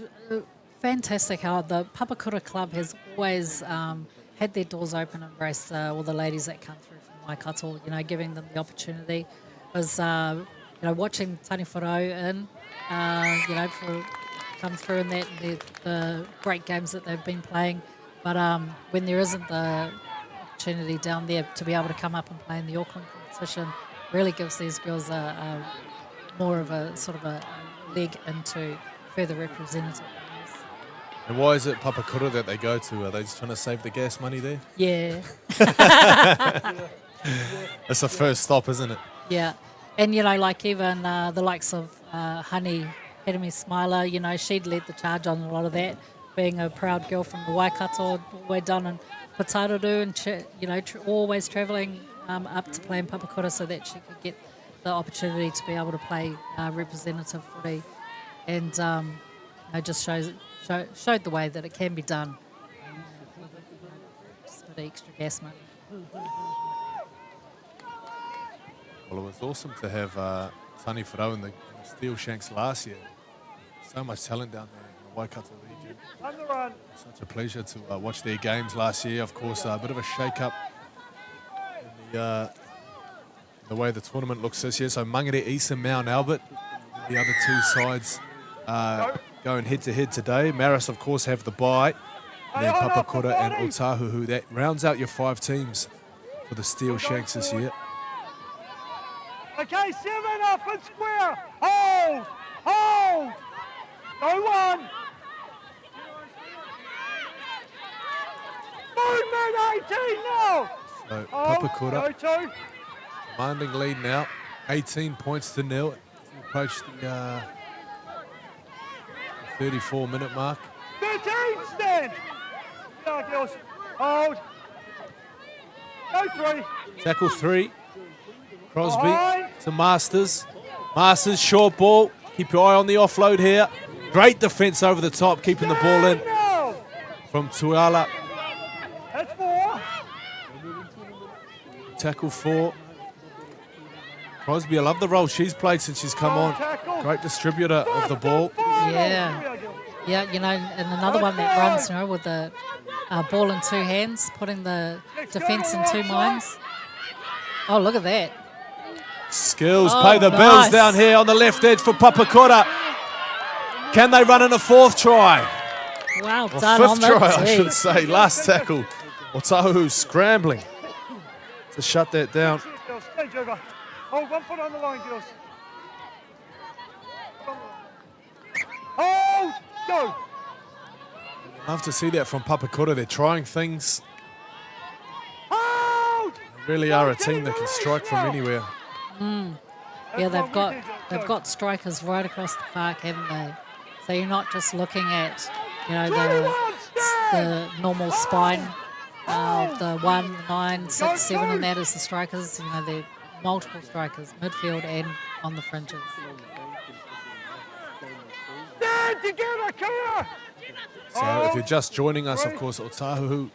fantastic how the Papakura Club has always had their doors open and embraced all the ladies that come through from Waikato, giving them the opportunity. Was, watching Tani Wharau come through in the great games that they've been playing. But when there isn't the opportunity down there to be able to come up and play in the Auckland competition, really gives these girls a more of a sort of a leg into further representative. And why is it Papakura that they go to? Are they just trying to save the gas money there? Yeah. That's the first stop, isn't it? Yeah. And, even the likes of Honey Hedemi Smiler, she'd led the charge on a lot of that, being a proud girl from the Waikato, all the way down in Pataru, and, always travelling up to play in Papakura so that she could get the opportunity to be able to play representative footy. And just showed the way that it can be done. Just a bit of extra gas money. Well, it was awesome to have Tani Wharau in the Steel Shanks last year. So much talent down there in the Waikato region. Such a pleasure to watch their games last year. Of course, a bit of a shake-up in the way the tournament looks this year. So Mangere East and Mount Albert, the other two sides going head-to-head today. Maris, of course, have the bye. And then Papakura and Otahuhu. That rounds out your 5 teams for the Steel Shanks this year. Okay, 7 up and square. Hold. No one. Movement 18 now. So Papakura commanding lead now. 18 points to nil. Approach the 34-minute mark. 13 stand. No, girls. Hold. Go 3. Tackle 3. Crosby to Masters. Masters, short ball. Keep your eye on the offload here. Great defence over the top, keeping the ball in from Tuala. That's 4. Tackle 4. Crosby, I love the role she's played since she's come on. Great distributor of the ball. Yeah. Yeah, and another one that runs, with the ball in 2 hands, putting the defence in 2 minds. Oh, look at that. Skills pay the bills down here on the left edge for Papakura. Can they run in a 4th try? Wow, or done 5th on try, the I tee. should say. Last tackle. Otahuhu scrambling to shut that down. Hold 1 foot on the line, girls. Hold! Go! Love to see that from Papakura. They're trying things. Hold! They really are a team that can strike from anywhere. Yeah, they've got strikers right across the park, haven't they? So you're not just looking at, you know, the normal spine of the 1, 9, 6, 7, and that is the strikers. You know, they're multiple strikers, midfield and on the fringes. Stand together, Kura! So if you're just joining us, of course, Otahuhu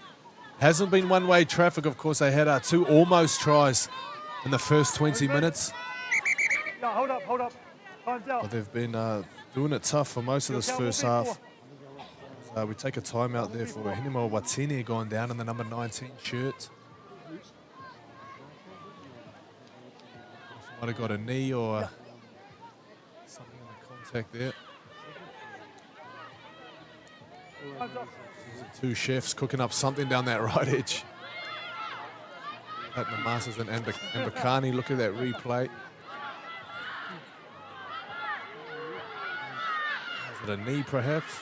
hasn't been one-way traffic. Of course, they had 2 almost tries in the first 20 minutes. Yeah, hold up. Time's out. But they've been doing it tough for most of this first half. We take a timeout there for Hinemo Watini going down in the number 19 shirt. Might have got a knee or something in the contact there. Two chefs cooking up something down that right edge. At the Masters and Mbakani, look at that replay. Is it a knee perhaps?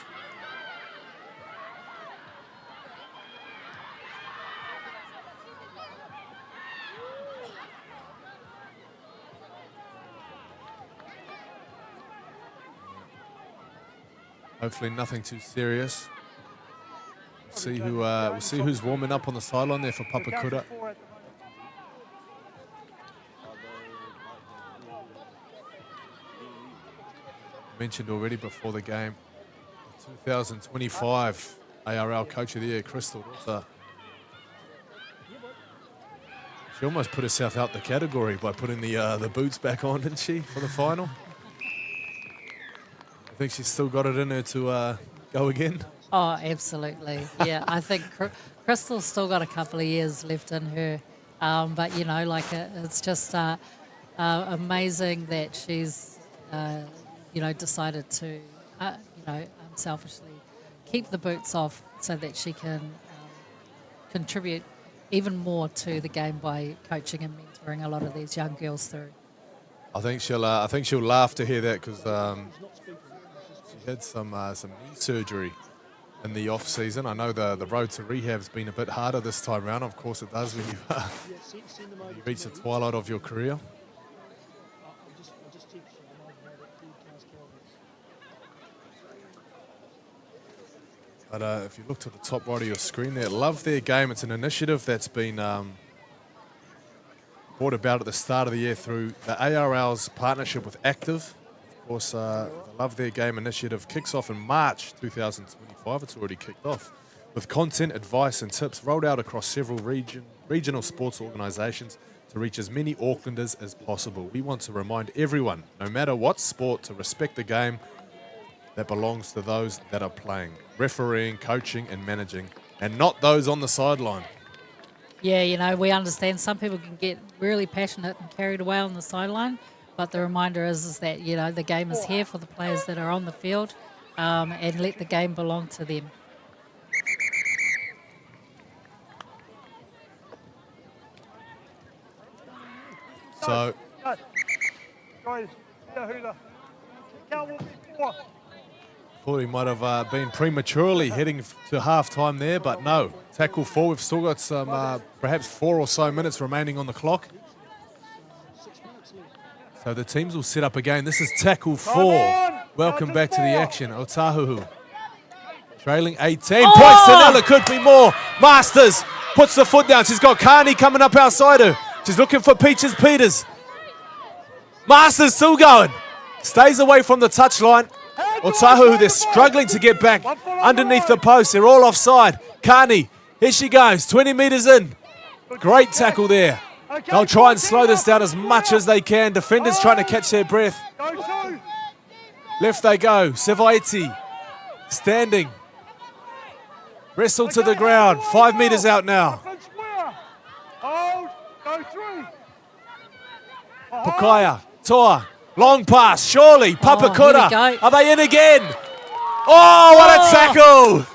Hopefully nothing too serious. We'll see who's warming up on the sideline there for Papakura. Mentioned already before the game, 2025 ARL Coach of the Year, Crystal Rota. She almost put herself out the category by putting the boots back on, didn't she, for the final? I think she's still got it in her to go again. Oh, absolutely. Yeah, I think Crystal's still got a couple of years left in her. But, you know, like it's just amazing that she's, you know, decided to, you know, unselfishly keep the boots off so that she can contribute even more to the game by coaching and mentoring a lot of these young girls through. I think she'll laugh to hear that because she had some knee surgery in the off season. I know the road to rehab's been a bit harder this time around. Of course, it does when you reach the twilight of your career. But if you look to the top right of your screen there, love their game. It's an initiative that's been brought about at the start of the year through the ARL's partnership with Active. Of course, the Love Their Game initiative kicks off in March 2025. It's already kicked off with content, advice and tips rolled out across several regional sports organisations to reach as many Aucklanders as possible. We want to remind everyone, no matter what sport, to respect the game that belongs to those that are playing, refereeing, coaching and managing, and not those on the sideline. Yeah, you know, we understand some people can get really passionate and carried away on the sideline, but the reminder is that, you know, the game is here for the players that are on the field, and let the game belong to them. So, thought he might have been prematurely heading to half-time there, but no. Tackle 4, we've still got some perhaps 4 or so minutes remaining on the clock. So the teams will set up again. This is tackle 4. Welcome back to the action. Otahuhu trailing 18. Points to nil. It could be more. Masters puts the foot down. She's got Carney coming up outside her. She's looking for Peaches Peters. Masters still going. Stays away from the touchline. Otahuhu, they're struggling to get back underneath the post. They're all offside. Carney, here she goes. 20 metres in. Great tackle there. They'll try and slow this down as much as they can. Defenders trying to catch their breath. Left they go. Sevaiti standing. Wrestle to the ground. 5 metres out now. Pukaya, Toa, long pass, surely. Papakura, are they in again? Oh, what a tackle!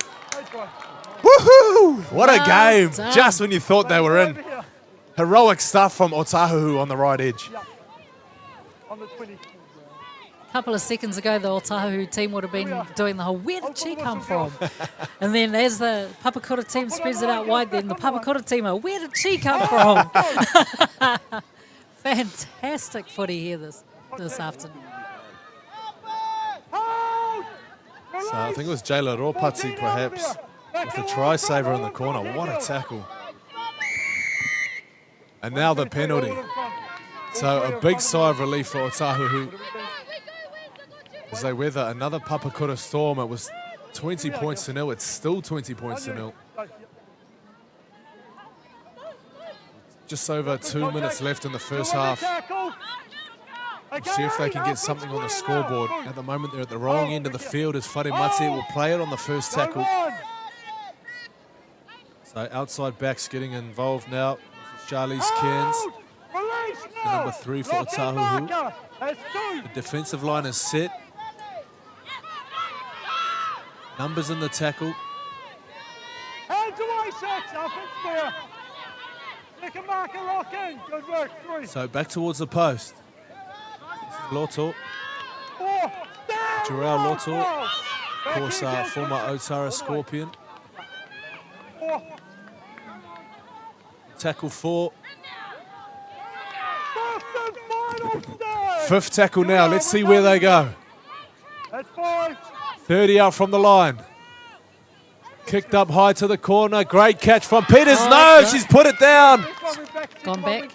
Woohoo! What a game. Just when you thought they were in. Heroic stuff from Otahuhu on the right edge. On the 20. A couple of seconds ago, the Otahuhu team would have been doing the whole, where did she come from? And then as the Papakura team spreads it out wide, then the Papakura team are, where did she come from? Fantastic footy here this afternoon. So I think it was Jayla Ropati perhaps with the try saver in the corner. What a tackle. And now the penalty. So a big sigh of relief for Otahuhu as they weather another Papakura storm. It was 20 points to nil. It's still 20 points to nil. Just over 2 minutes left in the first half. We'll see if they can get something on the scoreboard. At the moment, they're at the wrong end of the field as Whare Mate will play it on the first tackle. So outside backs getting involved now. This is Charlie's Cairns, the number 3 for Otahuhu. The defensive line is set. Numbers in the tackle. Hands away, Shanks. Up and square. Take a marker, lock in. Good work. 3. So back towards the post. Loto, Jarrell Loto, of course, former Otara Scorpion. Tackle 4. 5th tackle now. Let's see where they go. 30 out from the line. Kicked up high to the corner. Great catch from Peters. No, she's put it down. Gone back.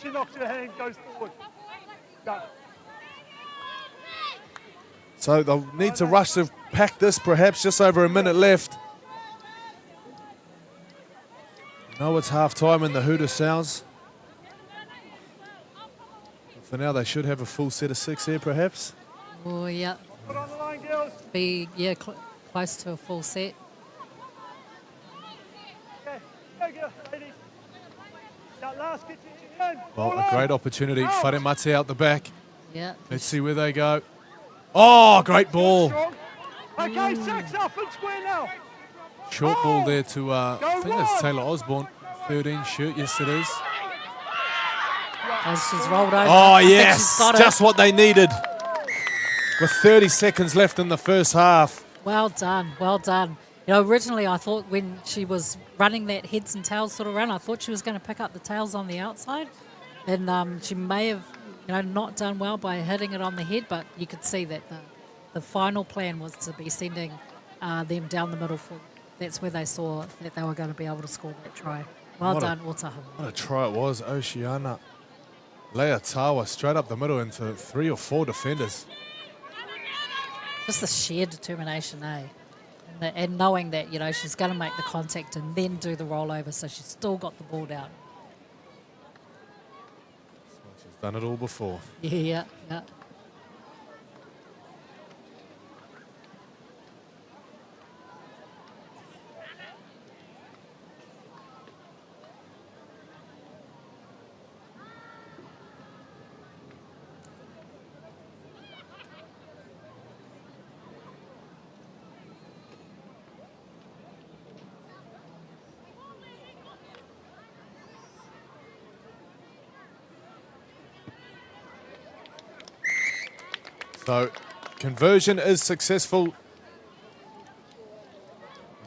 So they'll need to rush to pack this, perhaps just over a minute left. No, it's half time and the hooter sounds. For now, they should have a full set of 6 here, perhaps. Oh, yeah. Be, yeah, close to a full set. Well, a great opportunity. Whare Mate out the back. Yeah. Let's see where they go. Oh, great ball. Okay, Shanks up and square now. Short ball there to, I think it's Taylor Osborne. 13 shirt, yes it is. As she's rolled over. Oh, I think yes, she's got just it. what they needed. With 30 seconds left in the first half. Well done, well done. You know, originally I thought when she was running that heads and tails sort of run, I thought she was going to pick up the tails on the outside. And she may have, you know, not done well by hitting it on the head, but you could see that the final plan was to be sending them down the middle. That's where they saw that they were going to be able to score that try. Well done, Otahuhu. What a try it was, Oceana. Leotawa straight up the middle into 3 or 4 defenders. Just the sheer determination, eh? And knowing that, you know, she's going to make the contact and then do the rollover, so she's still got the ball down. She's done it all before. Yeah. So, conversion is successful.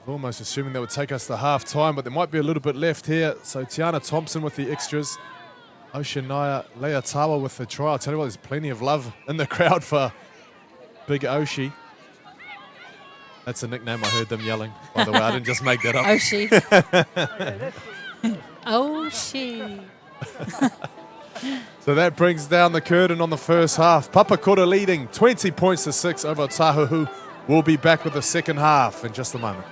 We're almost assuming that would take us to half time, but there might be a little bit left here. So, Tiana Thompson with the extras. Oceania Leotawa with the try. I'll tell you what, there's plenty of love in the crowd for Big Oshi. That's a nickname I heard them yelling, by the way. I didn't just make that up. Oshi. Oshi. So that brings down the curtain on the first half. Papakura leading 20 points to 6 over Otahuhu. We'll be back with the second half in just a moment.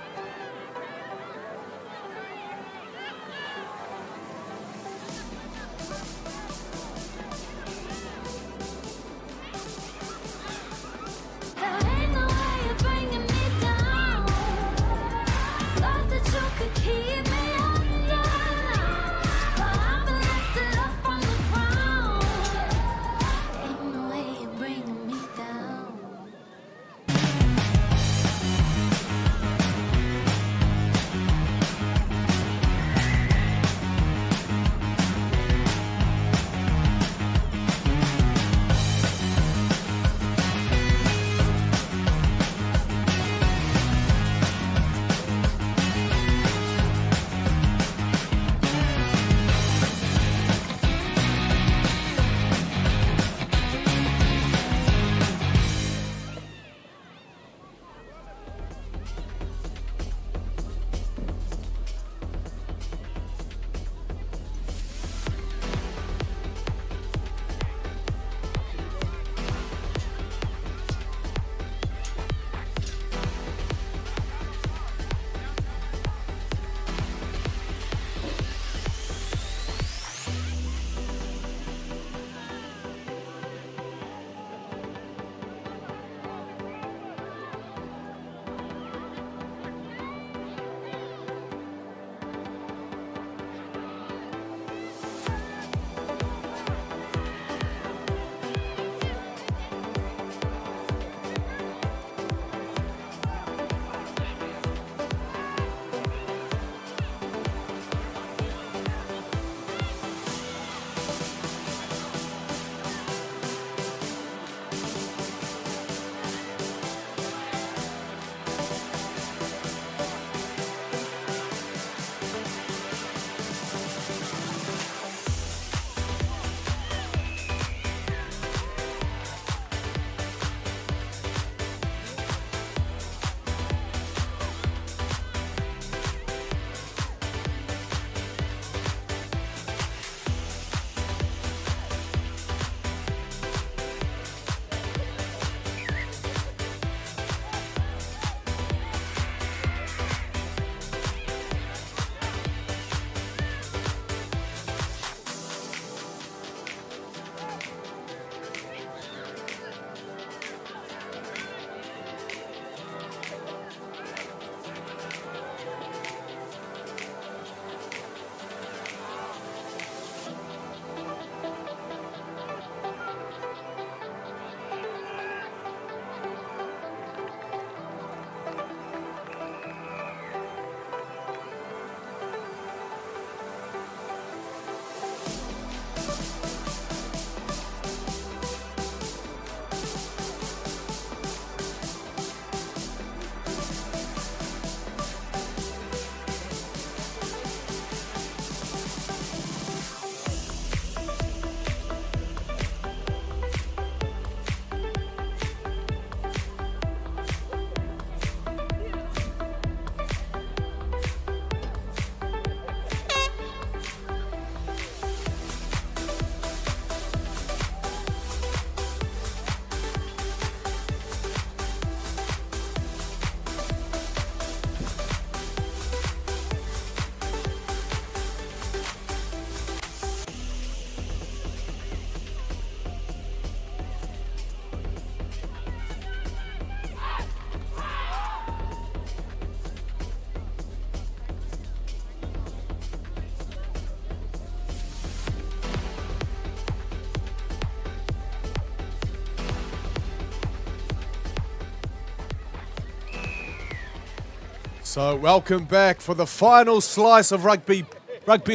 So welcome back for the final slice of rugby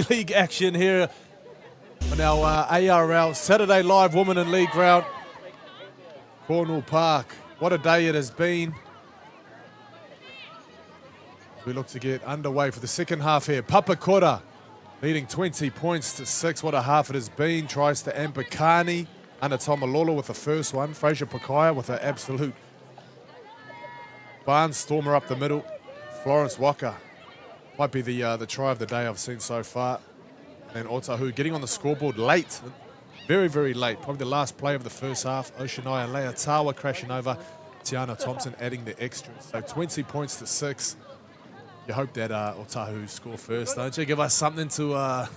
league action here on our ARL Saturday Live Women in League round. Cornwall Park. What a day it has been. We look to get underway for the second half here. Papakura leading 20 points to 6. What a half it has been. Tries to Mbakani. Ana Tomalolo with the first one. Fraser Pakaya with an absolute barnstormer up the middle. Florence Walker might be the try of the day I've seen so far. And Otahuhu getting on the scoreboard late. Very, very late. Probably the last play of the first half. Oshanai and Leopards crashing over. Tiana Thompson adding the extras. So 20 points to 6. You hope that Otahuhu score first, don't you? Give us something to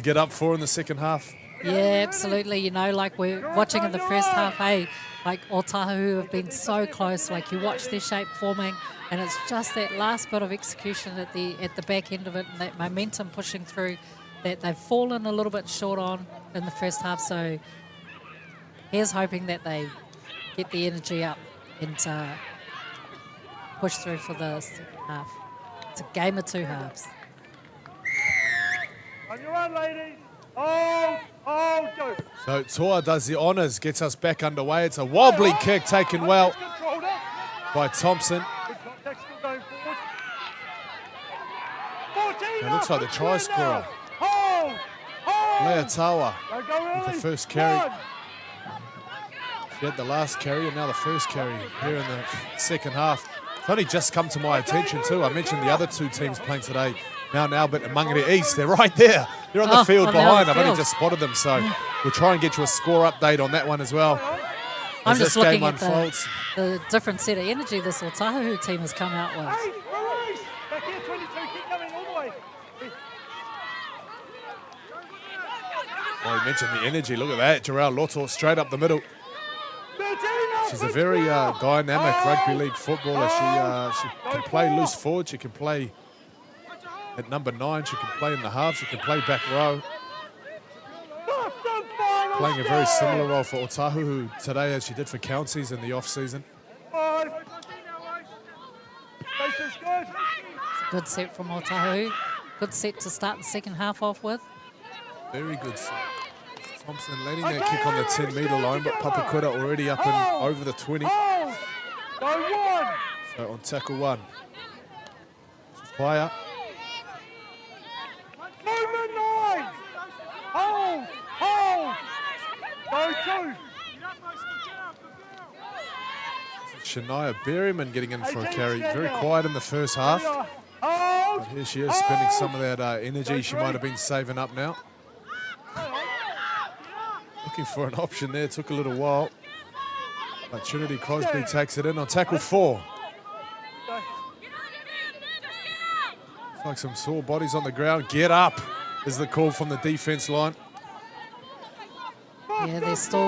get up for in the second half. Yeah, absolutely. You know, like we're watching in the first half, hey, like Otahuhu have been so close. Like you watch their shape forming, and it's just that last bit of execution at the back end of it, and that momentum pushing through that they've fallen a little bit short on in the first half. So here's hoping that they get the energy up and push through for the second half. It's a game of two halves. On your own, ladies. Go. So Toa does the honours, gets us back underway. It's a wobbly kick taken well by Thompson. It looks like the try scorer. Leotawa with the first carry. She had the last carry and now the first carry here in the second half. It's only just come to my attention too. I mentioned the other two teams playing today, Mount Albert and Mangere East. They're right there. They're on the field behind. I've only just spotted them, so we'll try and get you a score update on that one as well. I'm just looking at the different set of energy this Otahuhu team has come out with. Back here, 22, keep coming all the way. Well, you mentioned the energy. Look at that. Jarrell Loto straight up the middle. She's a very dynamic rugby league footballer. She can play loose forward. She can play at number 9. She can play in the halves. She can play back row. Playing a very similar role for Otahuhu today as she did for Counties in the off-season. Good set from Otahuhu. Good set to start the second half off with. Very good set. Thompson letting that kick on the 10-metre line, but Papakura already up and over the 20. So on tackle 1. Player. Shania Berryman getting in for a carry. Very quiet in the first half. But here she is spending some of that energy she might have been saving up now. Looking for an option there, took a little while. But Trinity Crosby takes it in on tackle 4. Looks like some sore bodies on the ground. Get up is the call from the defence line. Yeah, they're still,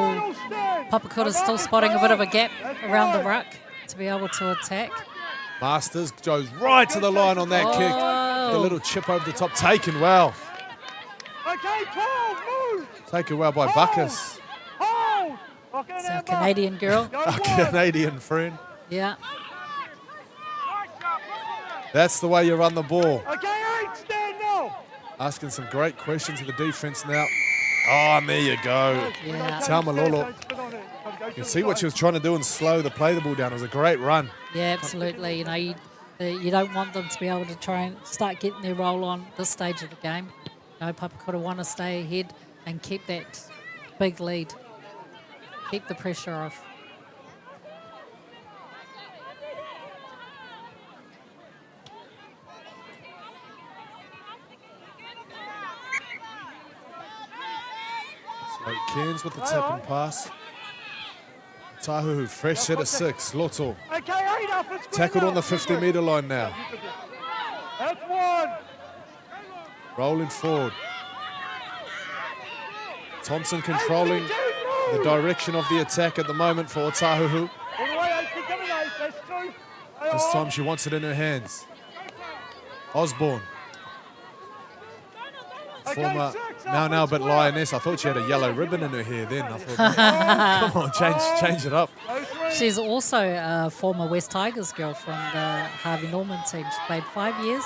Papakura's still spotting a bit of a gap around the ruck to be able to attack. Masters goes right to the line on that kick. The little chip over the top, taken well. Taken well by Buckus. It's our Canadian girl. Our Canadian friend. Yeah. That's the way you run the ball. Asking some great questions of the defence now. Oh, and there you go. Yeah. Taumalolo. You can see what she was trying to do and slow the play the ball down. It was a great run. Yeah, absolutely. You know, you don't want them to be able to try and start getting their roll on this stage of the game. You know, Papakura want to stay ahead and keep that big lead. Keep the pressure off. So Cairns with the tap and pass. Otahuhu, fresh set of 6. Loto. Tackled on the 50-metre line now. That's 1. Rolling forward. Thompson controlling the direction of the attack at the moment for Otahuhu. This time she wants it in her hands. Osborne. Former Mount Albert Lioness. I thought she had a yellow ribbon in her hair then. I thought, come on, change it up. She's also a former West Tigers girl from the Harvey Norman team. She played 5 years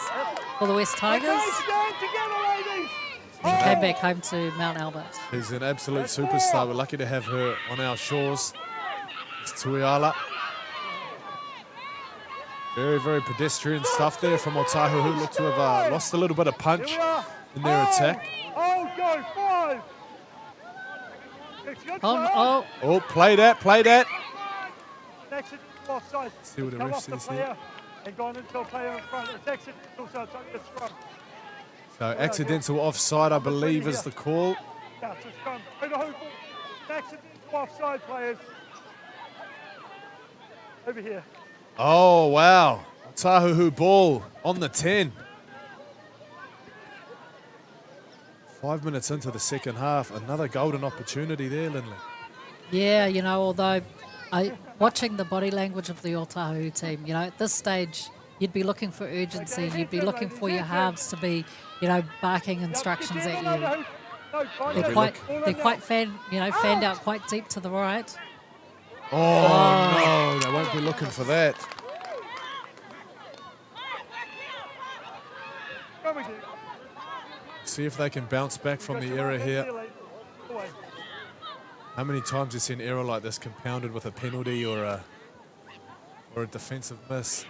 for the West Tigers and came back home to Mount Albert. She's an absolute superstar. We're lucky to have her on our shores. It's Tuiala. Very, very pedestrian stuff there from Otahuhu, who looked to have lost a little bit of punch in their attack. Oh, play that. See what the ref says here. So accidental offside, I believe, is the call. Offside players. Over here. Oh, wow. Otahuhu ball on the 10. 5 minutes into the second half, another golden opportunity there, Lindley. Yeah, you know, although watching the body language of the Otahuhu team, you know, at this stage, you'd be looking for urgency. You'd be looking for your halves to be, you know, barking instructions at you. They're quite fanned out quite deep to the right. Oh, no, they won't be looking for that. See if they can bounce back from the error here. How many times have you seen an error like this compounded with a penalty or a defensive miss?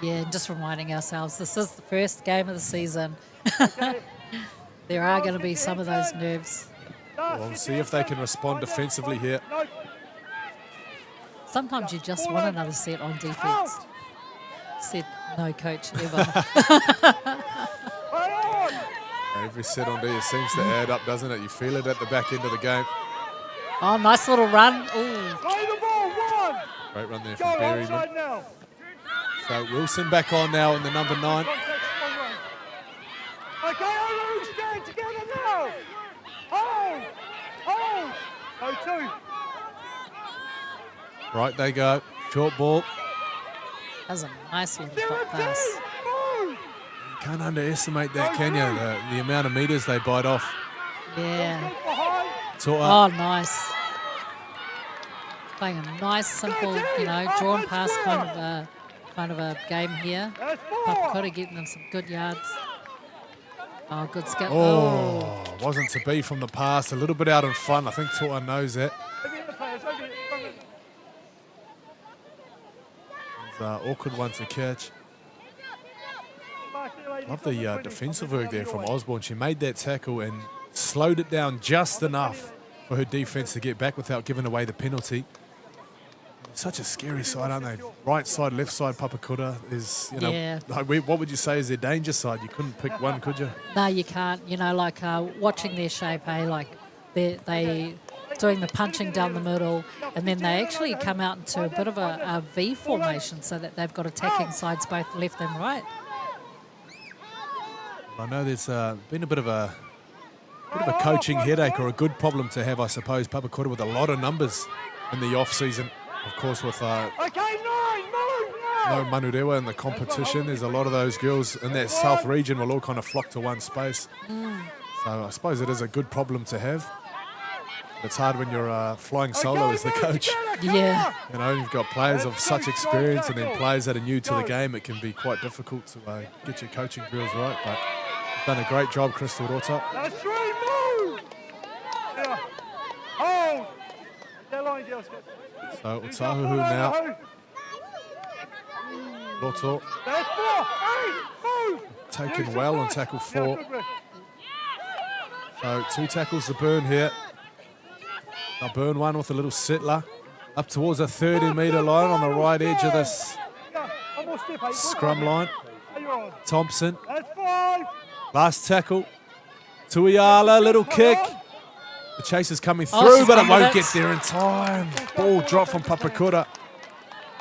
Yeah, just reminding ourselves, this is the first game of the season. There are going to be some of those nerves. We'll see if they can respond defensively here. Sometimes you just want another set on defense. Said no coach ever. Every set on D seems to add up, doesn't it? You feel it at the back end of the game. Oh, nice little run. Ooh. Great run there from Berryman. So Wilson back on now in the number 9. Okay, get together now. Two. Right they go. Short ball. That was a nice little top pass. You can't underestimate that, can you? The amount of meters they bite off. Yeah. Oh, nice. Playing a nice, simple, you know, drawn pass kind of a game here. Papakura getting them some good yards. Oh, good skip. Oh, wasn't to be from the pass. A little bit out in front. I think Toa knows that. It's an awkward one to catch. Love the defensive work there from Osborne. She made that tackle and slowed it down just enough for her defence to get back without giving away the penalty. Such a scary side, aren't they? Right side, left side, Papakura is, you know, like what would you say is their danger side? You couldn't pick one, could you? No, you can't. You know, like watching their shape, like they doing the punching down the middle, and then they actually come out into a bit of a V formation so that they've got attacking sides both left and right. I know there's been a bit of a coaching headache, or a good problem to have, I suppose, Papakura, with a lot of numbers in the off-season. Of course, with no Manurewa in the competition, there's a lot of those girls in that south region will all kind of flock to one space. So I suppose it is a good problem to have. It's hard when you're flying solo as the coach. Yeah. You know, you've got players of such experience and then players that are new to the game. It can be quite difficult to get your coaching drills right. But you've done a great job, Crystal Rota. That's right, move! Yeah. Hold! So Otahuhu now. Roto taken well on tackle 4. So 2 tackles to Burn here. Now Burn one with a little settler up towards the 30-metre line on the right edge of this scrum line. Thompson. Last tackle. Tuiala, little kick. The chase is coming through, but it won't get there in time. Ball dropped from Papakura.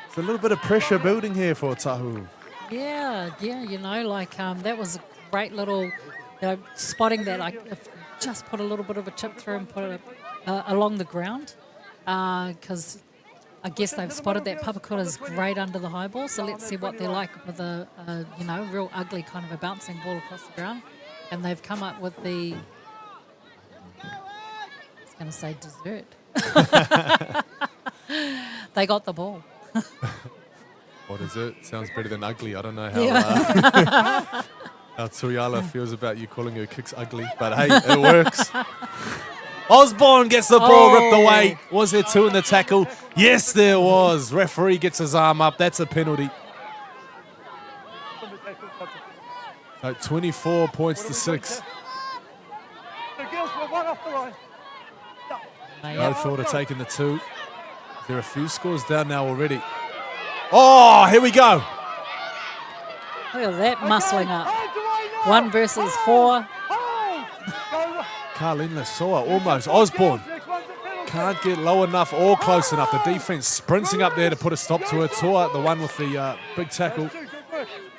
There's a little bit of pressure building here for Otahuhu. Yeah, you know, like that was a great little, you know, spotting that. Like, just put a little bit of a chip through and put it along the ground, because I guess they've spotted that Papakura is great under the high ball. So let's see what they're like with a you know, real ugly kind of a bouncing ball across the ground, and they've come up with the. going to say dessert. They got the ball. What is it? Sounds better than ugly. I don't know how, Yeah. how Tuyala feels about you calling her kicks ugly, but hey, it works. Osborne gets the ball ripped away. Was there two in the tackle? Yes, there was. Referee gets his arm up. That's a penalty. So 24 points to 6. No thought of taking the 2. There are a few scores down now already. Oh, here we go. Look at that muscling up. 1 versus 4. Carlin Lasoa almost. Osborne can't get low enough or close enough. The defense sprinting up there to put a stop to her. Toa, the one with the big tackle.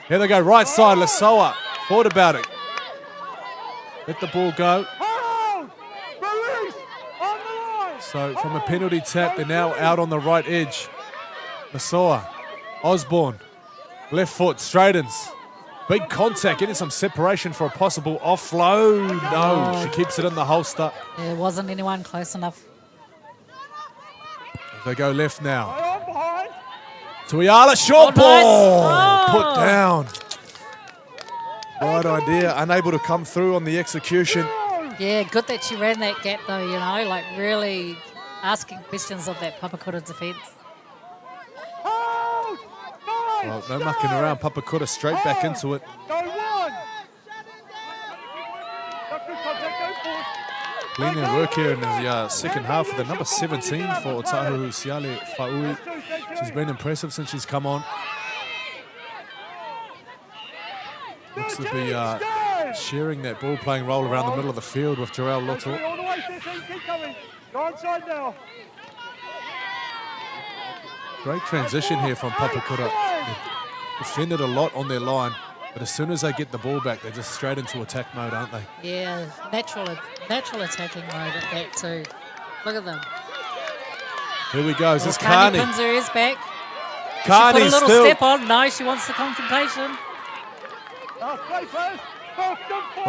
Here they go, right side, Lasoa. Thought about it. Let the ball go. So from a penalty tap, they're now out on the right edge. Lasoa, Osborne, left foot, straightens. Big contact, getting some separation for a possible offload. No, she keeps it in the holster. There wasn't anyone close enough. They go left now. Tuyala, short ball. Nice. Put down. Right idea, unable to come through on the execution. Yeah, good that she ran that gap though, you know, like really asking questions of that Papakura defence. Well, no mucking around. Papakura straight back into it. Clean their work here in the second half with the number 17 for Otahuhu, Siale Fa'ui. She's been impressive since she's come on. Looks to be sharing that ball-playing role around the middle of the field with Jarell Lotto. Great transition here from Papakura. They've defended a lot on their line, but as soon as they get the ball back, they're just straight into attack mode, aren't they? Yeah, natural attacking mode at that too. Look at them. Here we go. Is this Carney Carney? pins her ears back. Carney She put a little still. step on. No, she wants the confrontation. Well,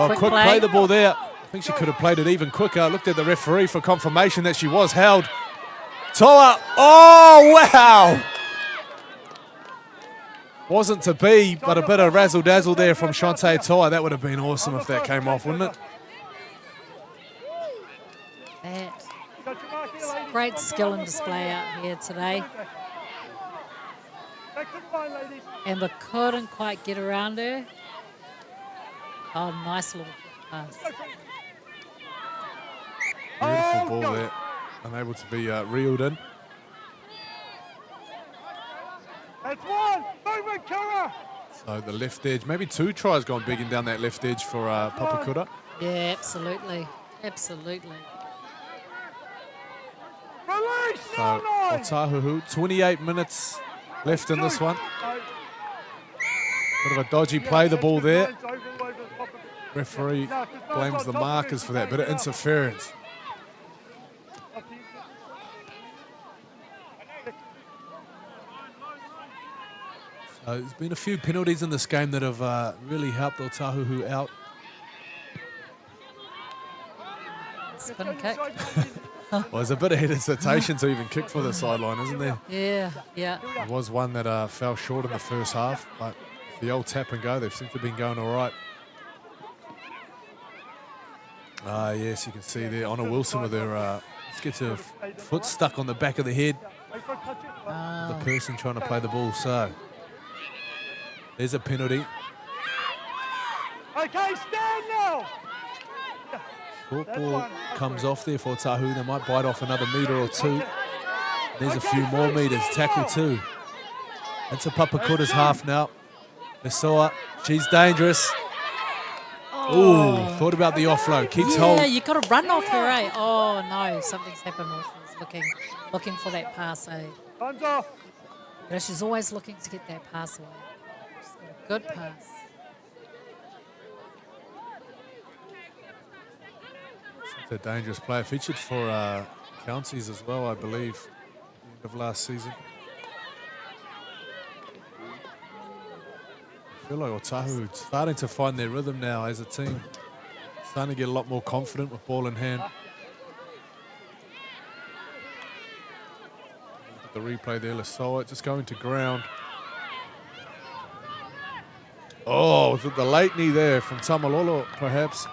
Quick quick play. play the ball there. I think she could have played it even quicker. Looked at the referee for confirmation that she was held. Toa. Oh, wow. Wasn't to be, but a bit of razzle-dazzle there from Shantae Toa. That would have been awesome if that came off, wouldn't it? That great skill and display out here today. Amber couldn't quite get around her. Oh, nice little pass. Beautiful ball there. Unable to be reeled in. That's one. Movement, Kara. So the left edge, maybe 2 tries gone big and down that left edge for Papakura. Yeah, absolutely. Absolutely. Release. So Otahuhu, 28 minutes left in this one. Bit of a dodgy play, the ball there. Referee blames the markers for that, bit of interference. So there's been a few penalties in this game that have really helped Otahuhu out. Spin kick. Well, there's a bit of hesitation to even kick for the sideline, isn't there? Yeah, yeah. There was one that fell short in the first half, but the old tap and go, they've seemed to have been going all right. Yes, you can see there, Honor Wilson with her, gets her foot stuck on the back of the head. The person trying to play the ball, so there's a penalty. Okay, stand now. Short ball comes off there for Otahuhu. They might bite off another metre or 2. There's a few more metres. Tackle 2. It's a Papakura's half now. Lasoa, she's dangerous. Ooh, thought about the offload. Keeps hold. Yeah, you got to run off her, eh? Oh, no, something's happened while she's looking for that pass, eh? Time's off. But she's always looking to get that pass away. She's got a good pass. Such a dangerous player. Featured for Counties as well, I believe, at the end of last season. I feel like Otahuhu starting to find their rhythm now as a team. Starting to get a lot more confident with ball in hand. The replay there, Lasoa just going to ground. Oh, was it the late knee there from Tamalolo, perhaps?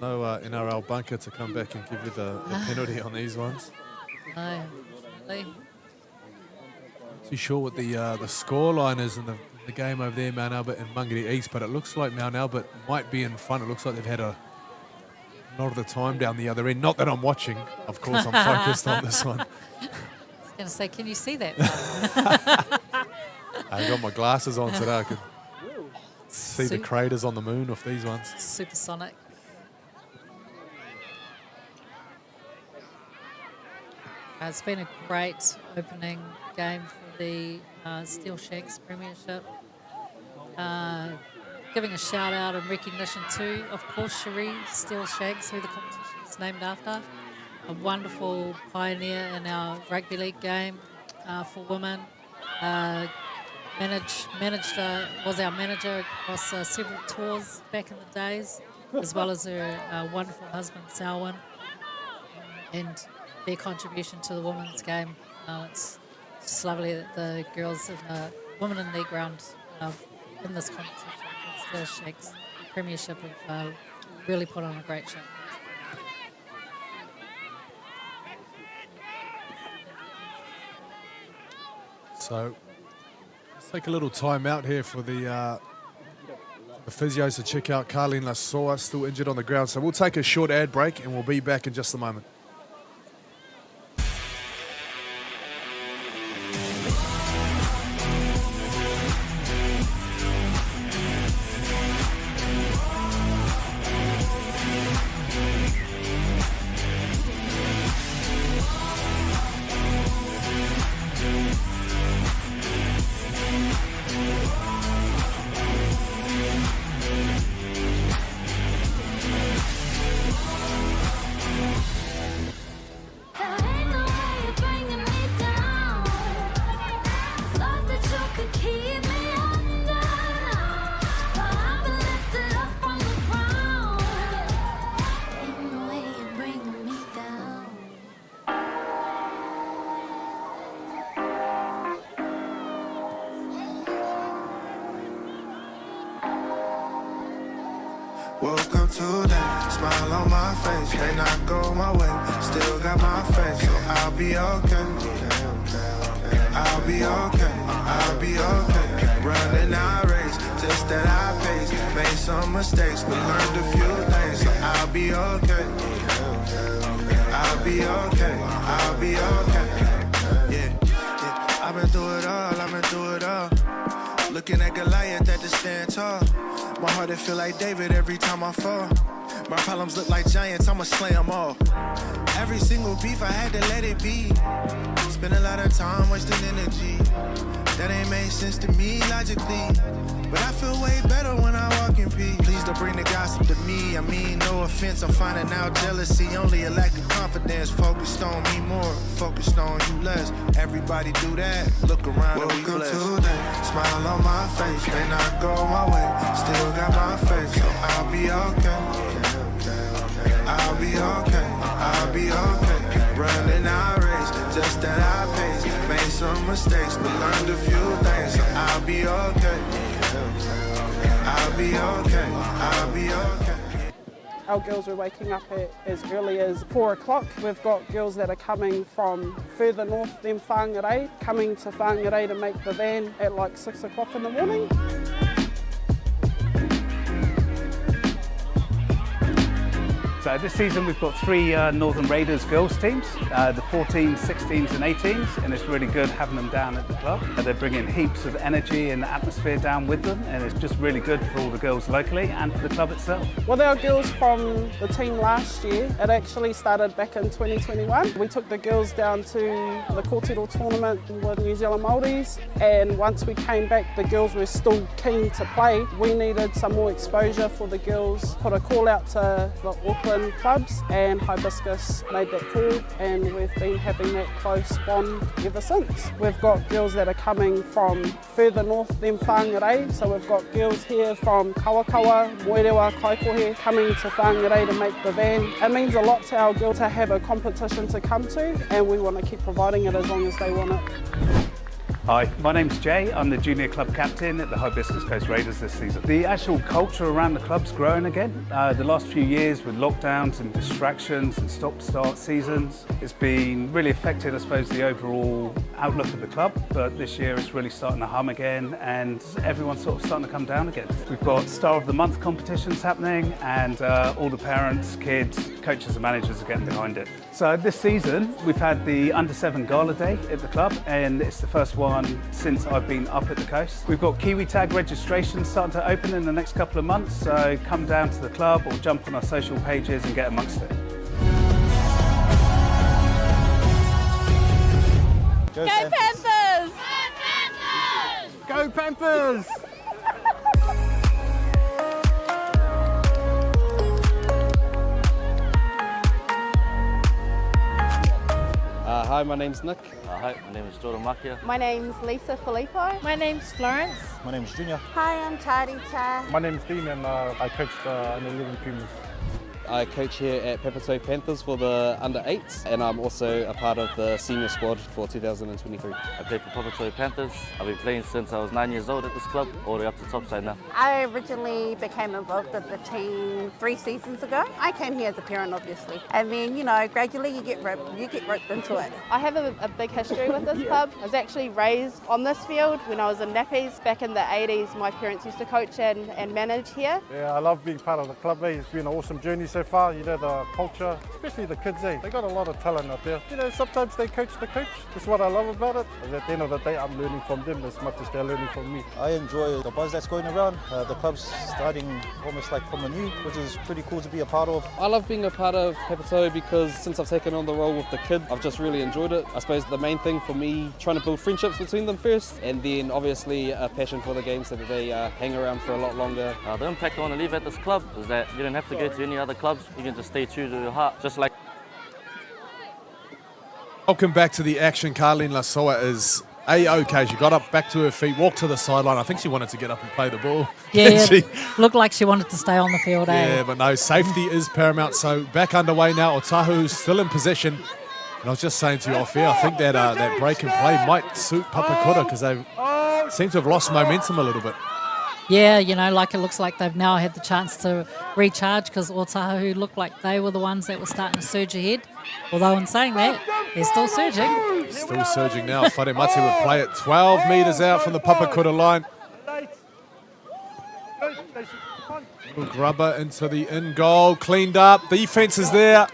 No NRL bunker to come back and give you the penalty on these ones. No, really. Too sure what the score line is in the game over there, Mount Albert and Mangere East, but it looks like Mount Albert might be in front. It looks like they've had a lot of the time down the other end. Not that I'm watching. Of course, I'm focused on this one. I was going to say, can you see that? I got my glasses on today. I could see the craters on the moon off these ones. Supersonic. It's been a great opening game for the Steele Shanks Premiership. Giving a shout out and recognition to, of course, Cherie Steele Shanks, who the competition is named after. A wonderful pioneer in our rugby league game for women. Was our manager across several tours back in the days, as well as her wonderful husband, Selwyn. And their contribution to the women's game. It's just lovely that the girls and the women in their ground in this competition, the Shanks Premiership, have really put on a great show. So let's take a little time out here for the physios to check out Carlene Lasoa, still injured on the ground. So we'll take a short ad break and we'll be back in just a moment. Woke up today, smile on my face. May not go my way, still got my faith, so I'll be okay. I'll be okay, I'll be okay. Running our race, just at our pace. Made some mistakes, but learned a few things, so I'll be okay. I'll be okay, I'll be okay. Yeah, I've been through it all, I've been through it all. Looking at Goliath at the stand tall. My heart, it feel like David every time I fall. My problems look like giants, I'ma slay them all. Every single beef, I had to let it be. Spend a lot of time wasting energy. That ain't made sense to me logically. But I feel way better when I walk in peace. Please don't bring the gossip to me. I mean, no offense, I'm finding out jealousy. Only a lack of confidence. Focused on me more, focused on you less. Everybody do that, look around and we blessed. Woke up today, smile on my face. May not go my way, still got my faith, so I'll be okay. I'll be okay, I'll be okay. Running our race, just at our pace. Made some mistakes, but learned a few things, so I'll be okay. I'll be okay, I'll be okay. Our girls are waking up as early as 4 o'clock. We've got girls that are coming from further north than Whangarei, coming to Whangarei to make the van at like 6 o'clock in the morning. So this season we've got 3 Northern Raiders girls teams, the 14s, 16s and 18s, and it's really good having them down at the club. They're bringing heaps of energy and atmosphere down with them, and it's just really good for all the girls locally and for the club itself. With our girls from the team last year, it actually started back in 2021. We took the girls down to the Kōtiro tournament with New Zealand Māoris, and once we came back, the girls were still keen to play. We needed some more exposure for the girls. Put a call out to the Auckland Western clubs, and Hibiscus made that call, and we've been having that close bond ever since. We've got girls that are coming from further north than Whangarei, so we've got girls here from Kawakawa, Moerewa, Kaikohe coming to Whangarei to make the van. It means a lot to our girls to have a competition to come to, and we want to keep providing it as long as they want it. Hi, my name's Jay. I'm the junior club captain at the Hibiscus Coast Raiders this season. The actual culture around the club's growing again. The last few years with lockdowns and distractions and stop-start seasons, it's been really affected, I suppose, the overall outlook of the club. But this year it's really starting to hum again, and everyone's sort of starting to come down again. We've got Star of the Month competitions happening, and all the parents, kids, coaches and managers are getting behind it. So this season we've had the Under-7 Gala Day at the club, and it's the first one since I've been up at the coast. We've got Kiwi Tag registration starting to open in the next couple of months, so come down to the club or jump on our social pages and get amongst it. Go Panthers! Go Panthers! Hi, my name's Nick. Hi, my name is Jordan Makia. My name's Lisa Filippo. My name's Florence. My name's Junior. Hi, I'm Tarita. My name's Dean and I coach the under-11 Pumas. I coach here at Papakura Panthers for the under-8s, and I'm also a part of the senior squad for 2023. I play for Papakura Panthers. I've been playing since I was 9 years old at this club, all the way up to top side now. I originally became involved with the team 3 seasons ago. I came here as a parent, obviously, and then, you know, gradually you get roped into it. I have a big history with this club. I was actually raised on this field when I was in nappies. Back in the 80s, my parents used to coach and manage here. Yeah, I love being part of the club. It's been an awesome journey so far. You know, the culture, especially the kids, they got a lot of talent out there. You know, sometimes they coach the coach. That's what I love about it. And at the end of the day, I'm learning from them as much as they're learning from me. I enjoy the buzz that's going around. The club's starting almost like from anew, which is pretty cool to be a part of. I love being a part of Papakura because since I've taken on the role with the kids, I've just really enjoyed it. I suppose the main thing for me, trying to build friendships between them first, and then obviously a passion for the game so that they hang around for a lot longer. The impact I want to leave at this club is that you don't have to go to any other clubs. You can just stay true to your heart, just like. Welcome back to the action. Carlene Lasoa is A-OK. She got up back to her feet, walked to the sideline. I think she wanted to get up and play the ball. Yeah, looked like she wanted to stay on the field. Yeah, but no, safety is paramount. So back underway now. Otahuhu still in possession. And I was just saying to you off air, I think that break and play might suit Papakura because they seem to have lost momentum a little bit. Yeah, you know, like it looks like they've now had the chance to recharge because Otahuhu looked like they were the ones that were starting to surge ahead. Although in saying that, they're still surging. Still surging now. Whare Mate would play it 12 metres out from the Papakura line. Little grubber into the in goal, cleaned up. Defence is there.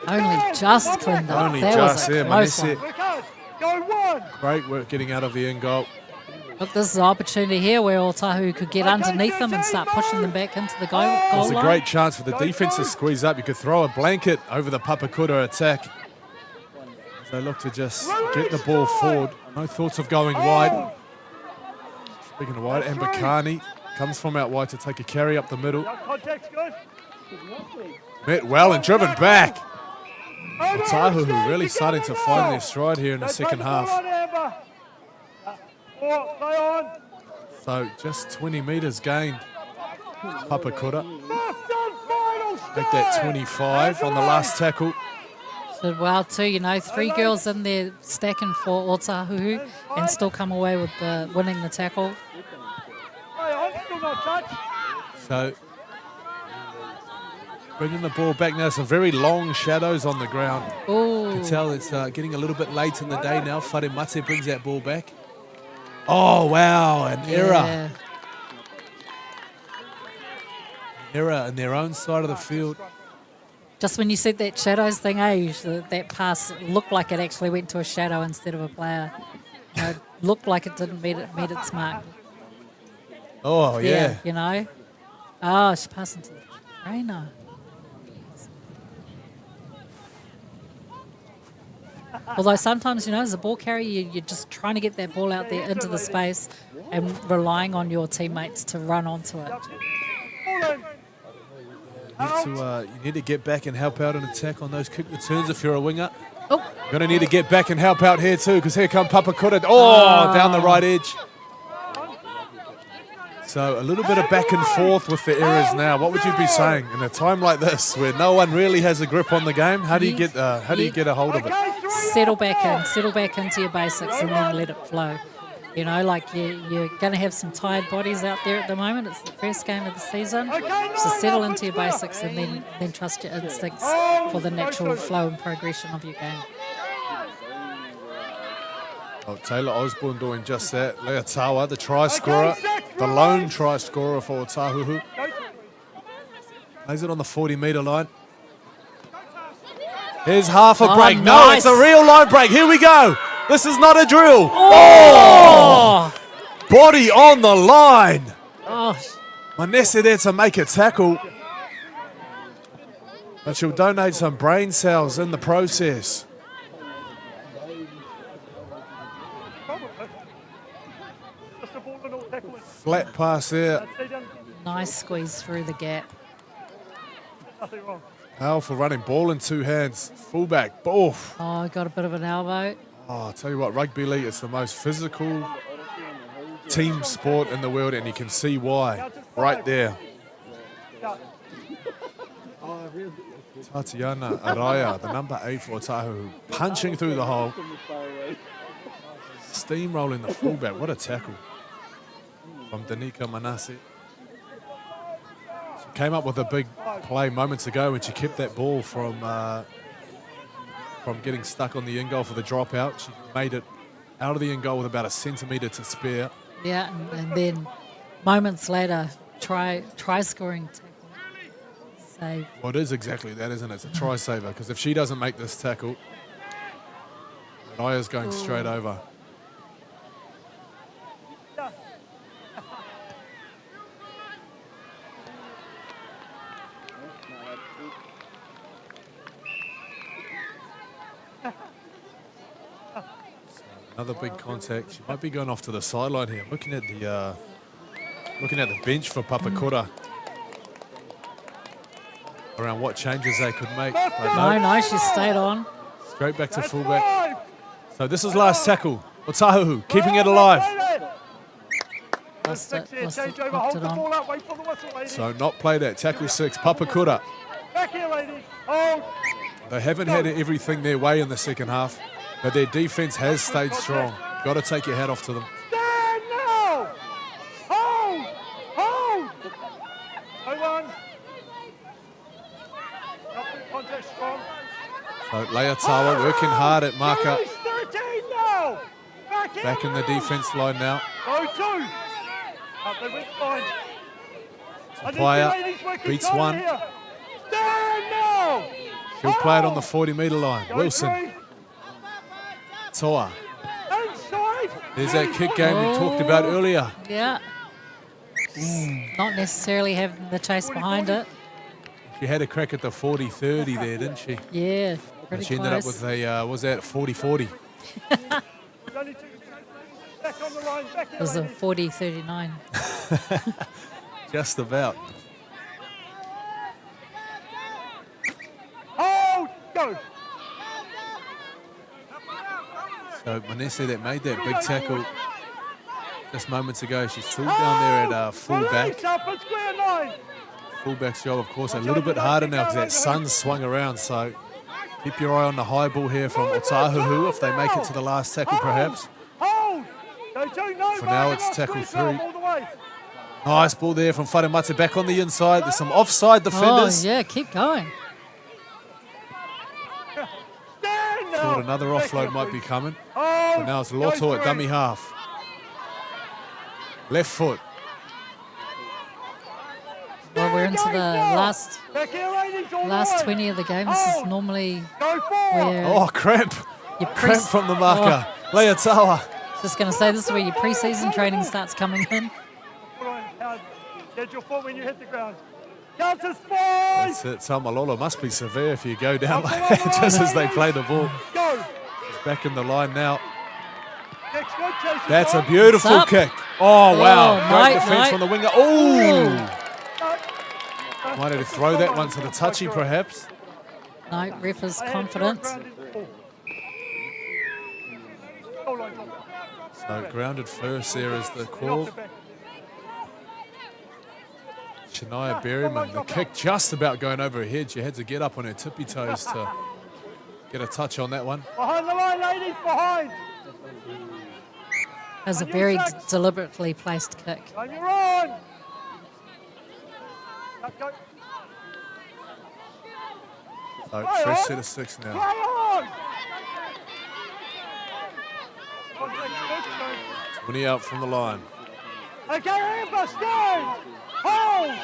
Only just cleaned up. Only that just, was a yeah, close Manese. one. Great work getting out of the in goal. Look, this is an opportunity here where Otahuhu could get underneath them and start pushing them back into the goal line. It's a great chance for the defence to squeeze up. You could throw a blanket over the Papakura attack. As they look to just get the ball forward. No thoughts of going wide. Speaking of wide, Ambakani comes from out wide to take a carry up the middle. Met well and driven back. Otahuhu really starting to find their stride here in the second half. So just 20 metres gained. Papakura make that 25 on the last tackle. Did well too, you know, 3 girls in there stacking for Otahuhu and still come away with winning the tackle. So bringing the ball back now. Some very long shadows on the ground. Ooh. You can tell it's getting a little bit late in the day now. Whare Mate brings that ball back. Oh, wow, an error. Error in their own side of the field. Just when you said that shadows thing, that pass looked like it actually went to a shadow instead of a player. You know, it looked like it didn't meet its mark. Oh, yeah. You know. Oh, she passed into the trainer. Although sometimes, you know, as a ball carrier, you're just trying to get that ball out there into the space and relying on your teammates to run onto it. You need to get back and help out and attack on those kick returns if you're a winger. Oh. You're going to need to get back and help out here too, because here come Papakura. Oh, down the right edge. So a little bit of back and forth with the errors now. What would you be saying in a time like this where no one really has a grip on the game? How do you get a hold of it? Settle back into your basics and then let it flow. You know, like you're going to have some tired bodies out there at the moment. It's the first game of the season. So settle into your basics and then trust your instincts for the natural flow and progression of your game. Oh, Taylor Osborne doing just that. Leotawa, the try scorer, the lone try scorer for Otahuhu. Plays it on the 40-metre line. Here's half a break. Nice. No, it's a real line break. Here we go. This is not a drill. Oh! Body on the line. Oh. Manesse there to make a tackle. But she'll donate some brain cells in the process. Flat pass there. Nice squeeze through the gap. Powerful running. Ball in two hands. Fullback. Oof. Oh, got a bit of an elbow. Oh, I'll tell you what, rugby league is the most physical team sport in the world, and you can see why right there. Tatiana Araya, the number 8 for Otahuhu, punching through the hole. Steamrolling the fullback. What a tackle from Danica Manase. She came up with a big play moments ago when she kept that ball from getting stuck on the in goal for the dropout. She made it out of the in goal with about a centimetre to spare. Yeah, and then moments later, try scoring tackle. Save. Well, it is exactly that, isn't it? It's a try saver, because if she doesn't make this tackle, Raya's going straight over. Another big contact. She might be going off to the sideline here. Looking at the bench for Papakura around what changes they could make. But No, she stayed on. Straight back to fullback. So this is last tackle. Otahuhu keeping it alive. Lost it, knocked it on. So not played at tackle 6. Papakura. They haven't had everything their way in the second half, but their defense has stayed strong. Got to take your hat off to them. Stand now! Hold! Hold! No one. Contact strong. So Leotawa working hard at marker. 13 now! Back in the defense line now. Go two. Up the weak line. Sapaya beats one. Stand now! She'll play it on the 40-metre line. Wilson. Toa. There's that kick game we talked about earlier. Yeah. Not necessarily having the chase behind it. She had a crack at the 40-30 there, didn't she? Yeah, pretty she close. ended up with a, was that 40-40? It was a 40-39. Just about. Hold! Go! So Manesse that made that big tackle just moments ago. She's still down there at fullback. Fullback's job, of course, a little bit harder now because that sun's swung around. So keep your eye on the high ball here from Otahuhu if they make it to the last tackle, perhaps. For now, it's tackle 3. Nice ball there from Wharemate back on the inside. There's some offside defenders. Oh, yeah, keep going. Thought another offload might be coming. But now it's Lotto at dummy half. Left foot. Well, we're into the last 20 of the game. This is normally where... Oh, cramp. Cramp from the marker. Leotawa. Just going to say, this is where your pre-season training starts coming in. Get your foot when you hit the ground. Counters 5. That's it. Samalolo must be severe if you go down like that just as they play the ball. He's back in the line now. That's a beautiful kick. Oh, wow. Great defense from the winger. Oh! Might have to throw that one to the touchy, perhaps. No, ref is confident. So grounded first there is the call. Shania Berryman, the kick just about going over her head. She had to get up on her tippy toes to get a touch on that one. Behind the line, ladies, behind. That's a very deliberately placed kick. On your own. So fresh set of 6 now. Play on. 20 out from the line. Okay, Amber, stand. Hold.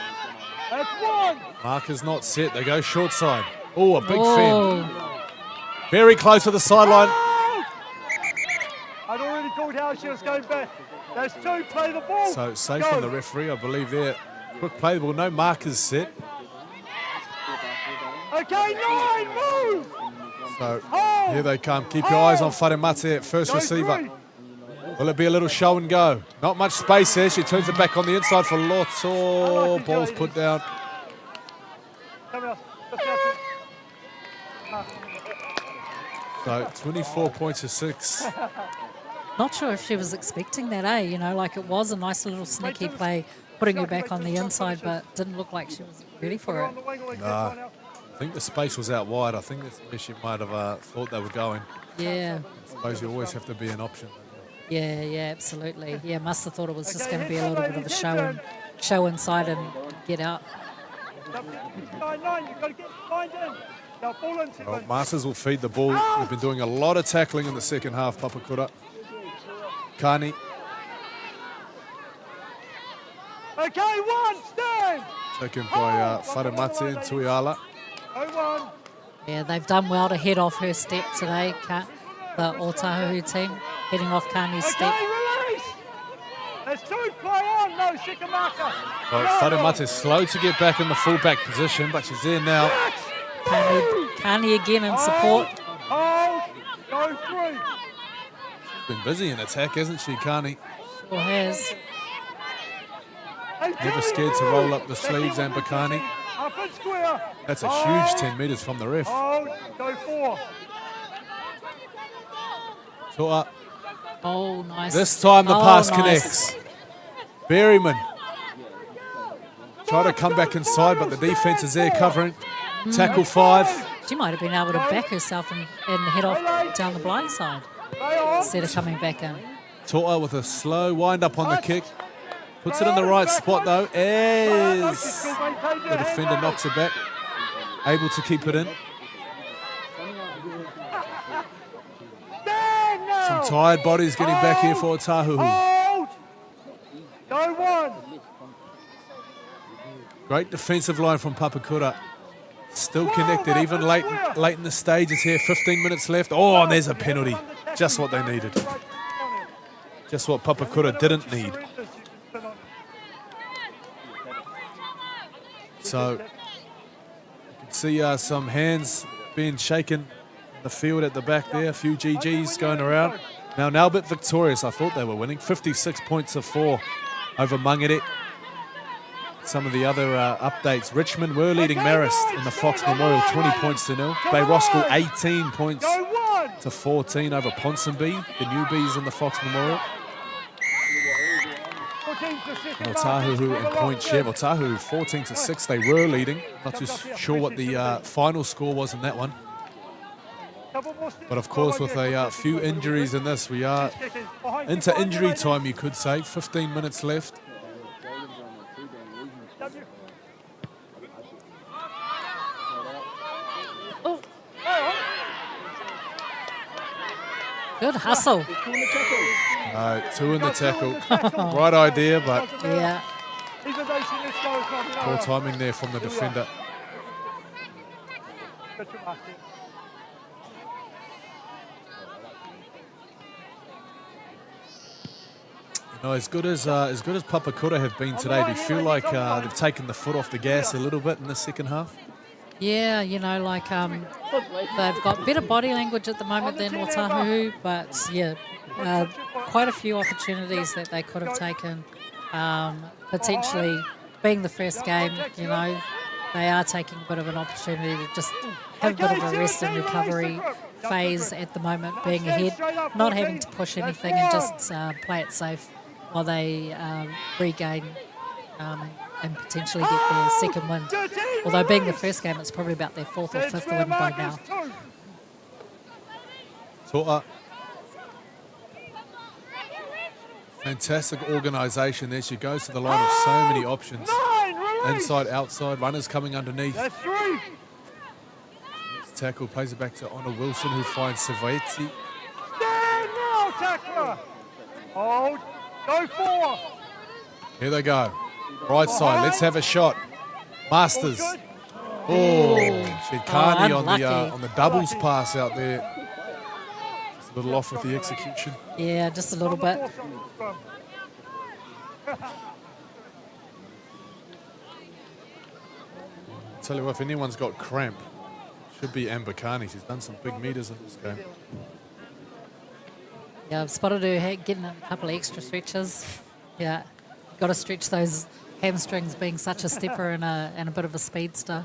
That's one. Marker's not set. They go short side. Oh, a big Oh. fend. Very close to the sideline. I'd already called how she was going back. There's 2, play the ball. So safe Go. on the referee, I believe there. Quick play the ball, no markers set. Okay, 9, move. So here they come. Keep your eyes on Wharemate at first receiver. Will it be a little show and go? Not much space there. She turns it back on the inside for Loto. Ball's put down. So 24 points to 6. Not sure if she was expecting that, eh? You know, like it was a nice little sneaky play, putting her back on the inside, but didn't look like she was ready for it. Nah, I think the space was out wide. I think that's where she might have thought they were going. Yeah. I suppose you always have to be an option. Yeah, yeah, absolutely. Yeah, must have thought it was just going to be a little bit of a show inside and get out. 9, you've got to get behind in. Now, ball into Well, Masters will feed the ball. They've been doing a lot of tackling in the second half, Papakura. Kani. Okay, 1, stand. Taken by Wharemate and Tuiala. 0-1. Yeah, they've done well to head off her step today, the Otahuhu team, heading off Kani's step. Okay, release. There's 2, play on. No, Shikamaka. Well, Wharemate is slow to get back in the fullback position, but she's there now. Kani again in support. Hold. Go 3. Been busy in attack, hasn't she, Kani? Sure has. Never scared to roll up the sleeves, Amber Kani. Up and square. That's a huge 10 metres from the ref. Hold. Go 4. Toa. Oh, nice. This time the Oh, pass nice. connects. Berryman. Try to come back inside, but the defence is there covering. Tackle 5. She might have been able to back herself and head off down the blind side instead of coming back in. Toa with a slow wind up on the kick. Puts it in the right spot though, as the defender knocks it back. Able to keep it in. Some tired bodies getting back here for Otahuhu. Hold. Go 1. Great defensive line from Papakura. Still connected, even late in the stages here. 15 minutes left. Oh, and there's a penalty. Just what they needed. Just what Papakura didn't need. So you can see some hands being shaken in the field at the back there. A few GGs going around. Now Albert victorious. I thought they were winning. 56 points to 4 over Mangere. Some of the other updates. Richmond were leading Marist in the Fox Memorial 20 points to 0. Bay Roskill 18 points to 14 over Ponsonby, the newbies in the Fox Memorial. And Otahuhu and Point Chev. Otahuhu 14 to 6. They were leading. Not too sure what the final score was in that one. But of course, with a few injuries in this, we are into injury time, you could say. 15 minutes left. Good hustle. 2 in the tackle. Right idea, but yeah. poor timing there from the defender. You know, as good as Papakura have been today, do you feel like they've taken the foot off the gas a little bit in the second half? Yeah, you know, like they've got better body language at the moment than Otahuhu, but yeah, quite a few opportunities that they could have taken. Potentially being the first game, you know, they are taking a bit of an opportunity to just have a bit of a rest and recovery phase at the moment, being ahead, not having to push anything and just play it safe while they regain and potentially get their second win. Although being the first game, it's probably about their fourth or fifth win by now. Toa. Fantastic organisation there. She goes to the line with so many options. Inside, outside, runners coming underneath. Tackle, plays it back to Honor Wilson, who finds Savaiti. Hold. Go forward. Here they go. Right side, let's have a shot. Masters. Oh, Shedkani on the doubles pass out there. Just a little off with the execution. Yeah, just a little bit. Tell you what, if anyone's got cramp, should be Ambakani. She's done some big meters in this game. Yeah, I've spotted her getting a couple of extra stretches. Yeah, got to stretch those hamstrings, being such a stepper and a bit of a speedster.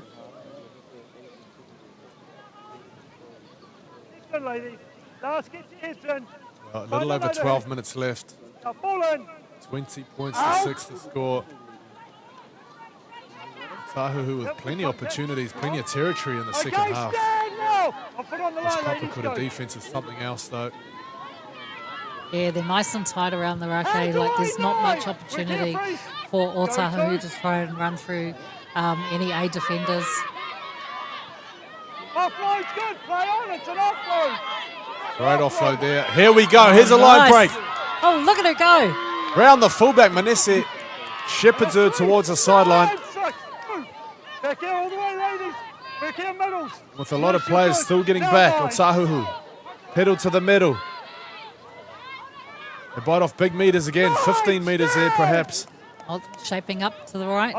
Ladies, last get your heads in. Well, a little over 12 minutes left. 20 points to 6 to score. Otahuhu with plenty of opportunities, plenty of territory in the second half. This Papakura defense is something else, though. Yeah, they're nice and tight around the rake. Like, there's not much opportunity for Otahuhu to try and run through any A defenders. Offload's good. Play on. It's an offload. Great offload there. Here we go. Here's a line break. Oh, look at her go. Round the fullback, Manesse shepherds her towards the sideline. Back here all the way, ladies. Back here, middles. With a lot of players still getting back. Otahuhu. Pedal to the middle. They bite off big meters again. 15 meters there, perhaps. Shaping up to the right.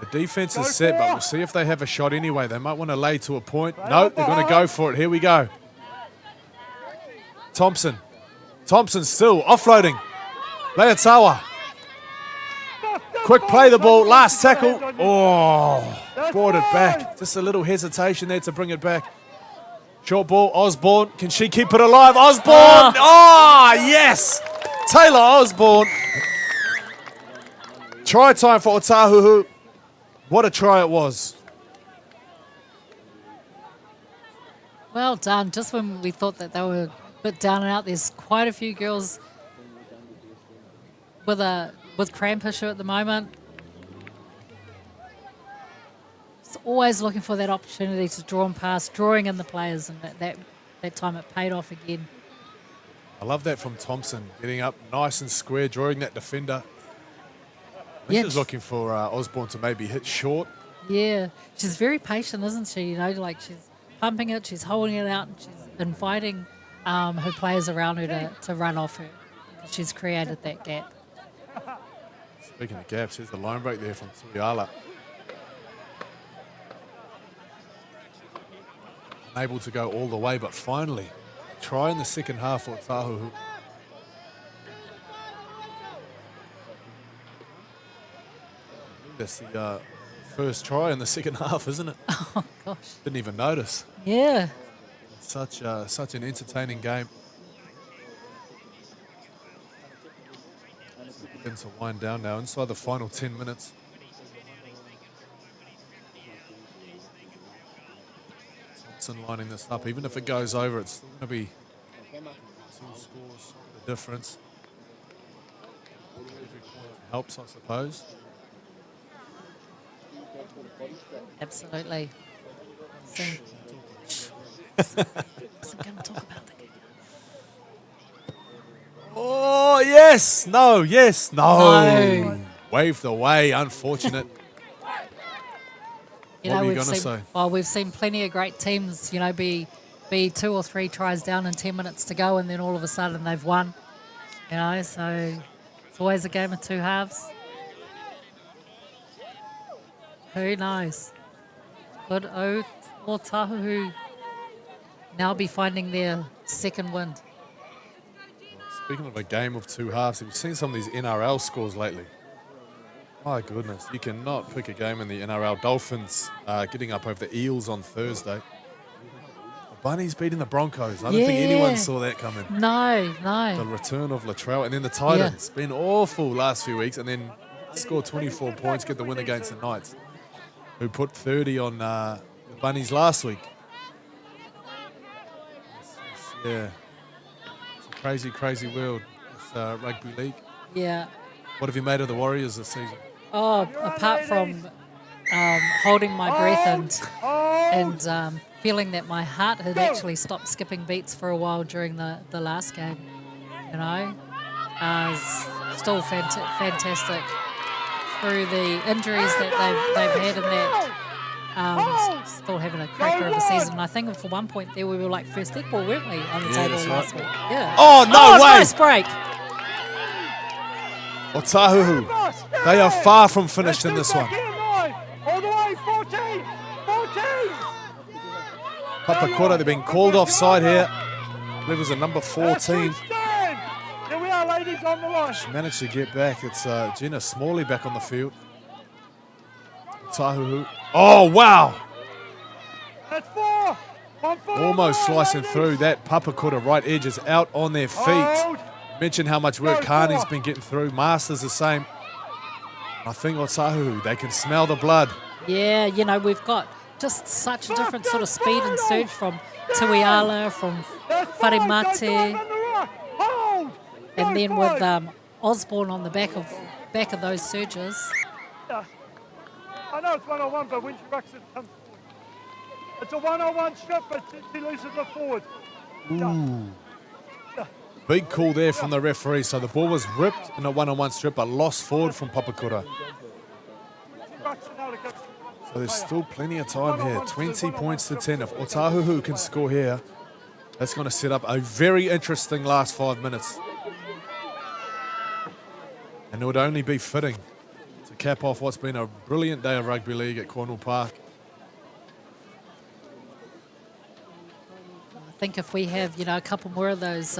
The defense is set, but we'll see if they have a shot anyway. They might want to lay to a point. No, they're going to go for it. Here we go. Thompson. Thompson still offloading. Leotawa. Quick play the ball. Last tackle. Oh, brought it back. Just a little hesitation there to bring it back. Short ball. Osborne. Can she keep it alive? Osborne. Oh, yes. Taylor Osborne. Try time for Otahuhu. What a try it was. Well done. Just when we thought that they were a bit down and out, there's quite a few girls with cramp issue at the moment. It's always looking for that opportunity to draw and pass, drawing in the players, and that time it paid off again. I love that from Thompson, getting up nice and square, drawing that defender. Yeah, She's looking for Osborne to maybe hit short. Yeah, she's very patient, isn't she? You know, like she's pumping it, she's holding it out, and she's inviting her players around her to run off her. She's created that gap. Speaking of gaps, here's the line break there from Tuiala. Unable to go all the way, but finally, try in the second half for Otahuhu. That's the first try in the second half, isn't it? Oh, gosh. Didn't even notice. Yeah. Such an entertaining game. Begins to wind down now inside the final 10 minutes. Thompson lining this up. Even if it goes over, it's still going to be 2 scores, the difference. Every point helps, I suppose. Absolutely. Oh, yes. No, yes. No. Waved away. Unfortunate. You what know, were you going to say? Well, we've seen plenty of great teams, you know, be 2 or 3 tries down and 10 minutes to go, and then all of a sudden they've won. You know, so it's always a game of 2 halves. Who knows? Could Otahuhu now be finding their second win? Speaking of a game of 2 halves, have you seen some of these NRL scores lately? My goodness, you cannot pick a game in the NRL. Dolphins getting up over the Eels on Thursday. The Bunnies beating the Broncos. I don't think anyone saw that coming. No, no. The return of Latrell. And then the Titans. Been awful last few weeks. And then score 24 points, get the win against the Knights, who put 30 on the Bunnies last week. Yeah. It's a crazy, crazy world, this rugby league. Yeah. What have you made of the Warriors this season? Oh, apart from holding my breath and feeling that my heart had actually stopped skipping beats for a while during the last game, you know, still fantastic through the injuries that they've had in that. Still having a cracker of a season. I think for one point there we were like first equal, weren't we, on the table last week? Yeah. Oh, no way! Nice break. Otahuhu, they are far from finished in this one. All the way, 14! Papakura, they've been called offside here. I believe it was a number 14. Here we are, ladies, on the line. She managed to get back. It's Jenna Smalley back on the field. Otahuhu. Oh, wow! That's 4. Almost slicing through. That Papakura right edge is out on their feet. Mentioned how much work Carney's been getting through. Masters the same. I think Otahuhu, they can smell the blood. Yeah, you know, we've got just such a different sort of speed and surge from Tuiala, from Wharimate, and then with Osborne on the back of those surges. I know it's one-on-one, but when she rucks it comes forward. It's a one-on-one strip, but she loses it forward. Ooh. Big call there from the referee. So the ball was ripped in a one-on-one strip, but lost forward from Papakura. So there's still plenty of time here. 20 points to 10. If Otahuhu can score here, that's going to set up a very interesting last 5 minutes. And it would only be fitting to cap off what's been a brilliant day of rugby league at Cornwall Park. I think if we have, you know, a couple more of those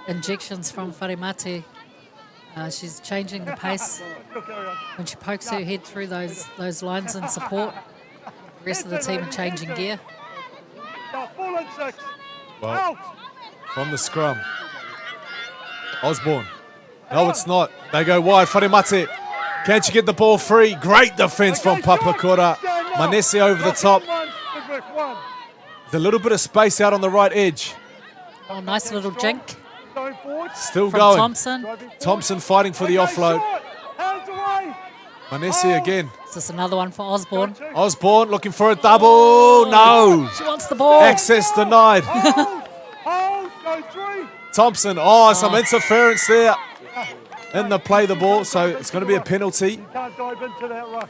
injections from Wharimate, she's changing the pace when she pokes her head through those lines in support. The rest of the team are changing gear. Well, from the scrum, Osborne. No, it's not. They go wide. Wharimate. Can't you get the ball free? Great defence from Papakura. Manesi over the top. There's a little bit of space out on the right edge. Oh, nice little jink. Still from going. Thompson. Thompson fighting for the offload. Manesi again. Is this another one for Osborne? Osborne looking for a double. No. She wants the ball. Access denied. Thompson. Oh, some interference there in the play the ball. So it's going to be a penalty. You can't dive into that ruck.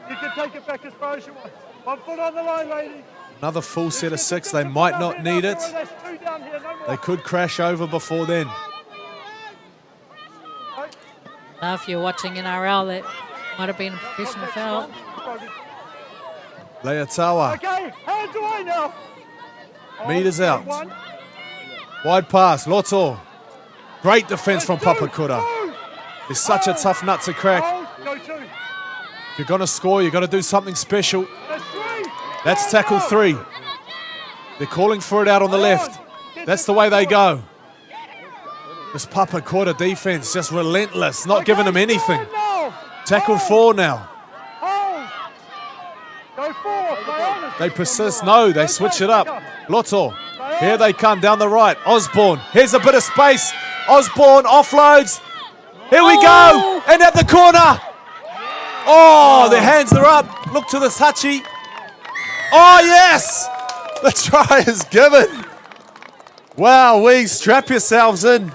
You can take it back as far as you want. 1 foot on the line, ladies. Another full set of 6. They might not need it. They could crash over before then. Now, if you're watching NRL, that might have been a professional foul. Leotawa. Okay, hands away now. Meters out. Wide pass. Loto. Great defence from Papakura. It's such a tough nut to crack. If you're going to score, you've got to do something special. That's tackle 3. They're calling for it out on the left. That's the way they go. This Papakura defence just relentless, not giving them anything. Tackle 4 now. They persist. No, they switch it up. Lotto. Here they come down the right. Osborne. Here's a bit of space. Osborne offloads. Here we go. And at the corner. Oh, their hands are up. Look to the Sachi. Oh, yes! The try is given. Wow, strap yourselves in.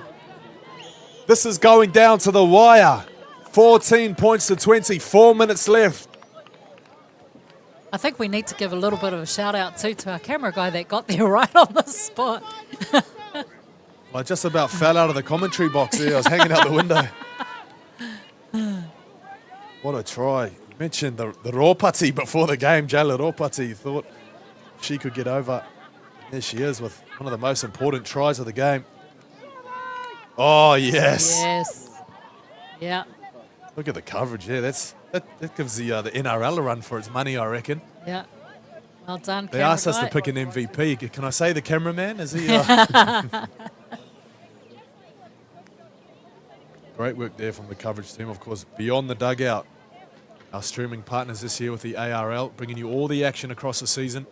This is going down to the wire. 14 points to 20, 4 minutes left. I think we need to give a little bit of a shout out too to our camera guy that got there right on the spot. I just about fell out of the commentary box there. I was hanging out the window. What a try. You mentioned the Ropati before the game, Jayla Ropati. Thought she could get over. There she is with one of the most important tries of the game. Oh, yes. Yes. Yeah. Look at the coverage there. That gives the NRL a run for its money, I reckon. Yeah. Well done, They asked us to pick an MVP. Can I say the cameraman? Is he? Great work there from the coverage team. Of course, beyond the dugout, our streaming partners this year with the ARL, bringing you all the action across the season.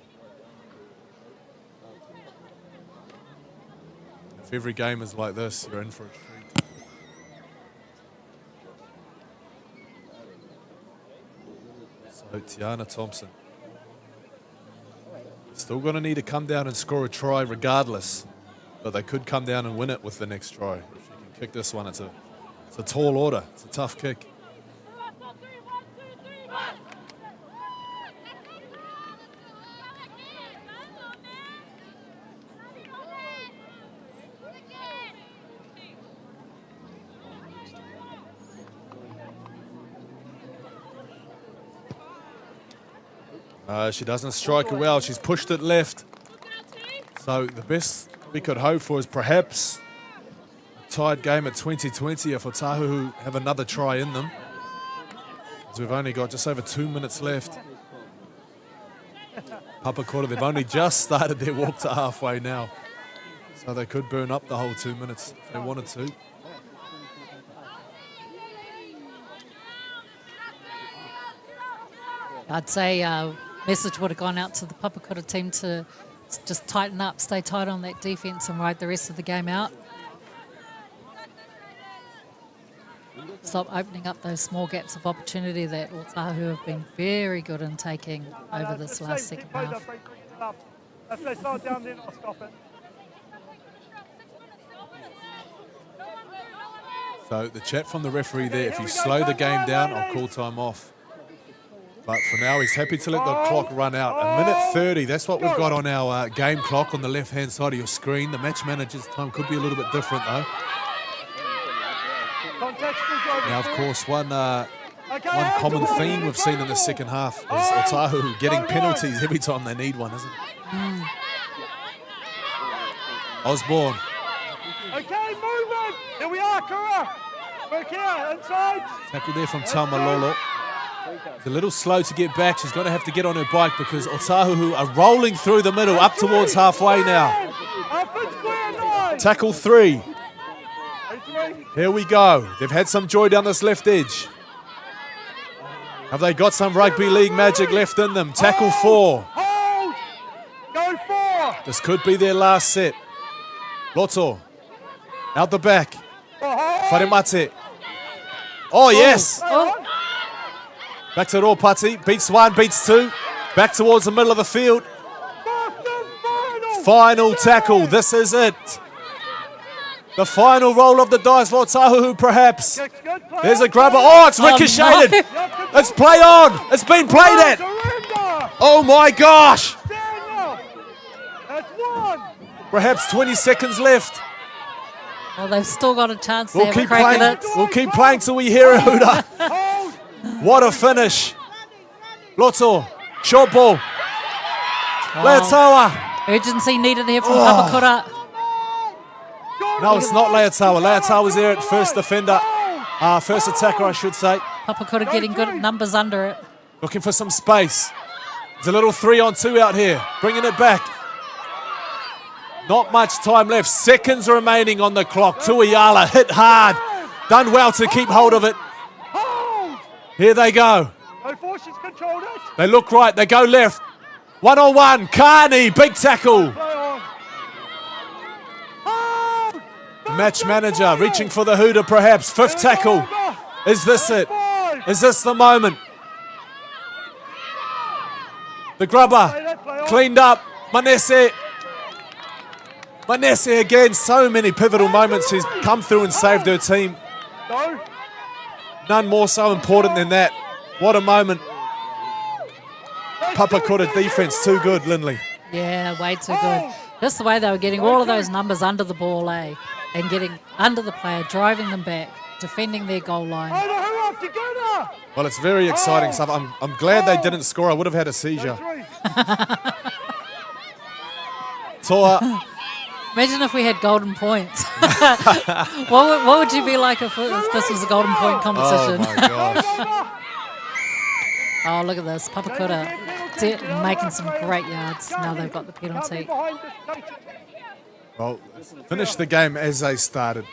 If every game is like this, you're in for a treat. So Tiana Thompson. Still going to need to come down and score a try regardless, but they could come down and win it with the next try. If she can kick this one, it's a tall order. It's a tough kick. She doesn't strike it well. She's pushed it left. So the best we could hope for is perhaps a tied game at 20-20 if Otahuhu have another try in them. As we've only got just over 2 minutes left. Papakura, they've only just started their walk to halfway now. So they could burn up the whole 2 minutes if they wanted to. I'd say message would have gone out to the Papakura team to just tighten up, stay tight on that defence and ride the rest of the game out. Stop opening up those small gaps of opportunity that Otahuhu have been very good in taking over this last second half. So the chat from the referee there, if you slow the game down, I'll call time off. But for now, he's happy to let the clock run out. A minute 30, that's what we've got on our game clock on the left-hand side of your screen. The match manager's time could be a little bit different, though. Now, of course, one common theme we've seen in the second half is Otahuhu getting penalties every time they need one, isn't it? Osborne. Okay, movement. Here we are, Kura. Work here, inside. Tackle there from Taumalolo. It's a little slow to get back. She's going to have to get on her bike because Otahuhu are rolling through the middle up towards halfway now. Tackle 3. Here we go. They've had some joy down this left edge. Have they got some rugby league magic left in them? Tackle 4. Go 4. This could be their last set. Loto. Out the back. Wharemate. Oh, yes. Back to Ropati. Beats 1, beats 2. Back towards the middle of the field. Final tackle. This is it. The final roll of the dice for Otahuhu, perhaps. There's a grubber. Oh, it's ricocheted. Oh, no. It's play on. It's been played at. Oh, my gosh. Perhaps 20 seconds left. Well, they've still got a chance to have a crack at it. We'll keep playing till we hear a hooter. What a finish. Loto, short ball. Leatawa. Urgency needed here from Papakura. No, it's not Leatawa. Leatawa's there at first defender. First attacker, I should say. Papakura getting good numbers under it. Looking for some space. There's a little 3-on-2 out here. Bringing it back. Not much time left. Seconds remaining on the clock. Tuiala hit hard. Done well to keep hold of it. Here they go. They look right. They go left. 1-on-1. Carney. Big tackle. Match manager reaching for the hooter perhaps. 5th tackle. Is this it? Is this the moment? The grubber. Cleaned up. Manese again. So many pivotal moments. She's come through and saved her team. None more so important than that. What a moment. Papakura defense too good, Lindley. Yeah, way too good. Just the way they were getting all of those numbers under the ball, and getting under the player, driving them back, defending their goal line. Well, it's very exciting stuff. I'm glad they didn't score. I would have had a seizure. Toa. Imagine if we had golden points. What would you be like if this was a golden point competition? Oh my gosh. Oh, look at this. Papakura making some great yards. Now they've got the penalty. Well, finish the game as they started.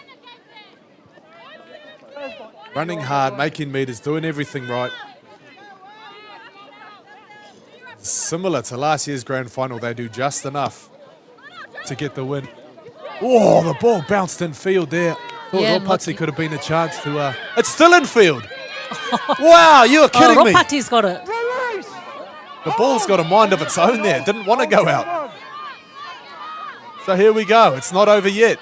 Running hard, making meters, doing everything right. Similar to last year's grand final, they do just enough to get the win. Oh, the ball bounced in field there. Thought Ropati could have been a chance to... It's still in field. Wow, you are kidding me. Ropati's got it. The ball's got a mind of its own there. Didn't want to go out. So here we go. It's not over yet.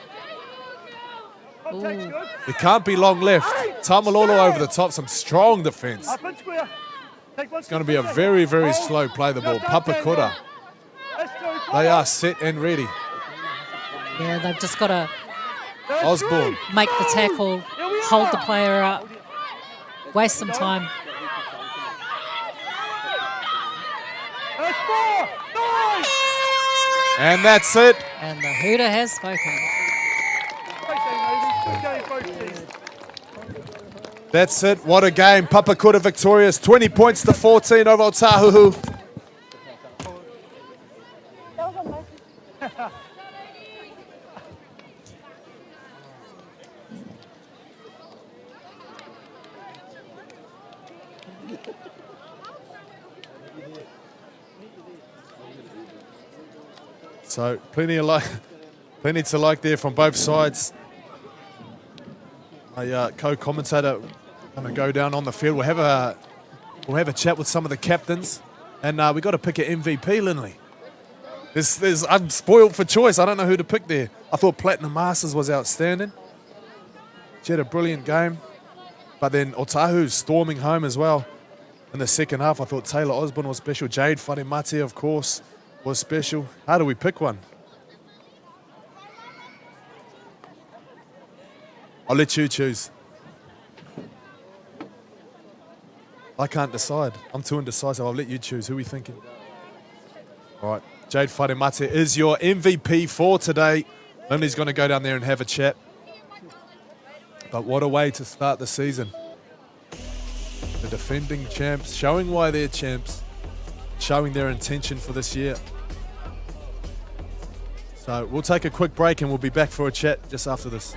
Ooh. There can't be long left. Tamalolo over the top. Some strong defense. It's going to be a very, very slow play the ball. Papakura. They are set and ready. Yeah, they've just got to Osborne. make the tackle, hold the player up, waste some time. And that's it. And the hooter has spoken. That's it. What a game. Papakura victorious. 20 points to 14 over Otahuhu. So plenty to like there from both sides. My co-commentator going to go down on the field. We'll have a chat with some of the captains, and we got to pick an MVP, Lindley. I'm spoiled for choice. I don't know who to pick there. I thought Platinum Masters was outstanding. She had a brilliant game, but then Otahuhu storming home as well. In the second half, I thought Taylor Osborne was special. Jade Wharemate, of course, was special. How do we pick one? I'll let you choose. I can't decide. I'm too indecisive. I'll let you choose. Who are we thinking? All right. Jade Wharemate is your MVP for today. Lindy's going to go down there and have a chat. But what a way to start the season. The defending champs, showing why they're champs, showing their intention for this year. So we'll take a quick break and we'll be back for a chat just after this.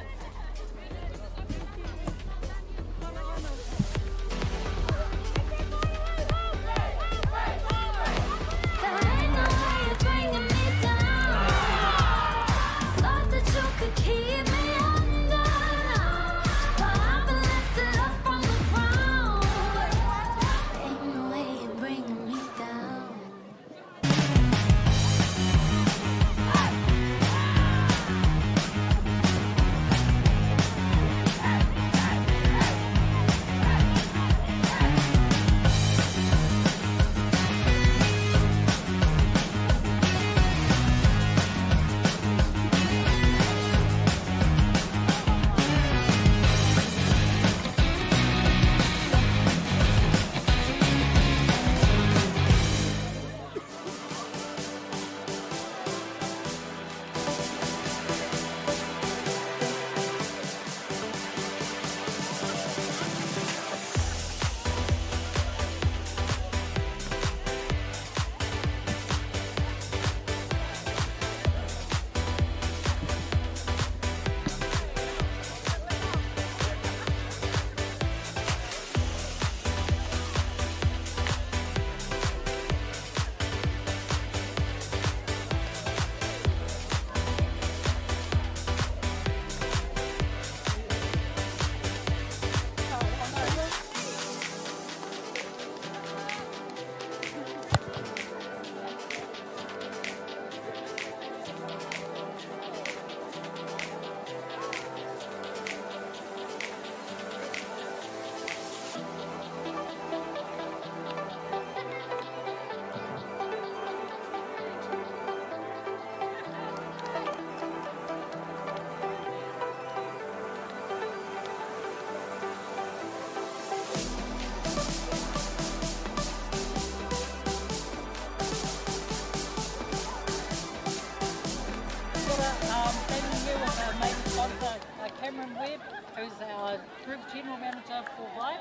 Cameron Webb, who's our Group General Manager for Vibe,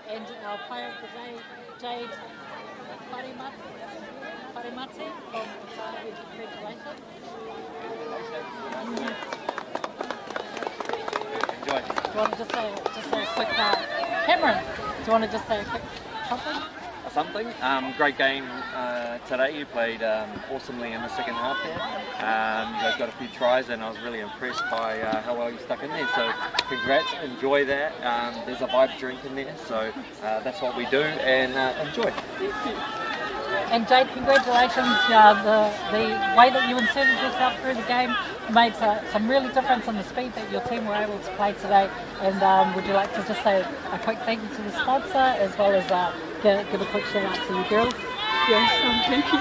and our player of the day, Jade Wharemati from Otahuhu. Congratulations. Enjoy. Do you want to just say a quick, Cameron, do you want to just say a quick something? Great game today. You played awesomely in the second half there. You guys got a few tries and I was really impressed by how well you stuck in there. So congrats, enjoy that. There's a vibe drink in there, so that's what we do, and enjoy. And Jade, congratulations. The way that you inserted yourself through the game made some really difference in the speed that your team were able to play today. And would you like to just say a quick thank you to the sponsor, as well as give a quick shout out to you girls? Yes, thank you.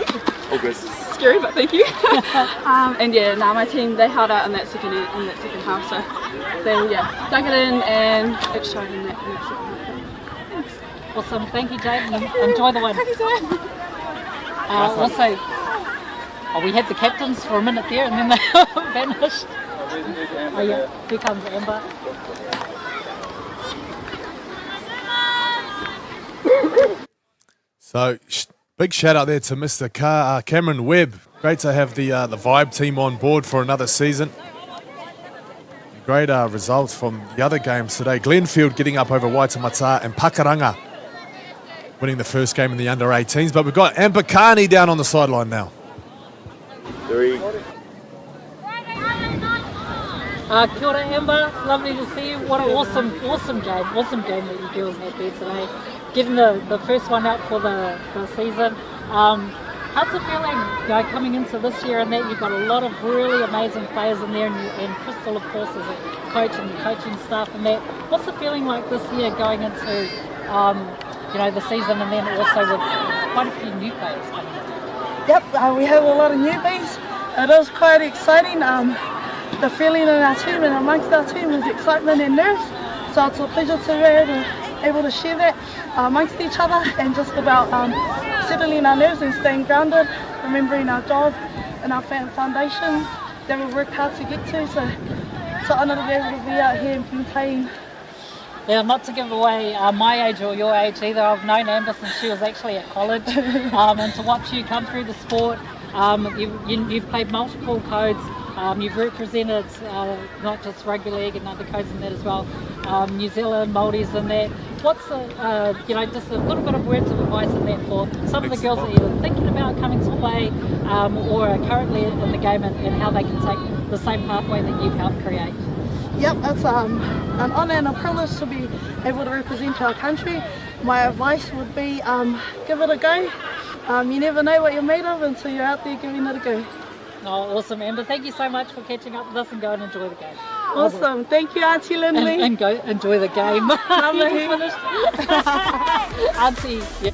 All good. Scary, but thank you. And yeah, my team, they held out in that second half, so they dug it in and it showed in that second half. Thanks. Awesome, thank you, Jade, and enjoy the win. Thank you so much. Also, we had the captains for a minute there and then they vanished. Oh yeah, here comes Amber. So, big shout out there to Mr. Cameron Webb. Great to have the Vibe team on board for another season. Great results from the other games today. Glenfield getting up over Waitemata and Pakuranga winning the first game in the under-18s. But we've got Ambakani down on the sideline now. Three. Kia ora, Amber. Lovely to see you. What an awesome game that you girls had there today. Getting the first one out for the season. How's it feeling coming into this year and that you've got a lot of really amazing players in there and Crystal, of course, as a coach and the coaching staff and that. What's the feeling like this year going into the season and then also with quite a few new players coming in? Yep, we have a lot of newbies. It is quite exciting. The feeling in our team and amongst our team is excitement and nerves. So it's a pleasure to be able to share that amongst each other and just about settling our nerves and staying grounded, remembering our job and our foundations that we work hard to get to. So it's an honour to be able to be out here and be playing. Yeah, not to give away my age or your age either. I've known Amber since she was actually at college, and to watch you come through the sport, you've played multiple codes. You've represented not just rugby league and other codes in that as well, New Zealand, Māoris and that. What's just a little bit of words of advice in that for some of the girls that are either thinking about coming to play or are currently in the game and how they can take the same pathway that you've helped create? Yep, it's an honour and a privilege to be able to represent our country. My advice would be give it a go. You never know what you're made of until you're out there giving it a go. Oh, awesome, Amber. Thank you so much for catching up with us and go and enjoy the game. Awesome. Thank you, Auntie Lindley. And go enjoy the game. Auntie, yeah.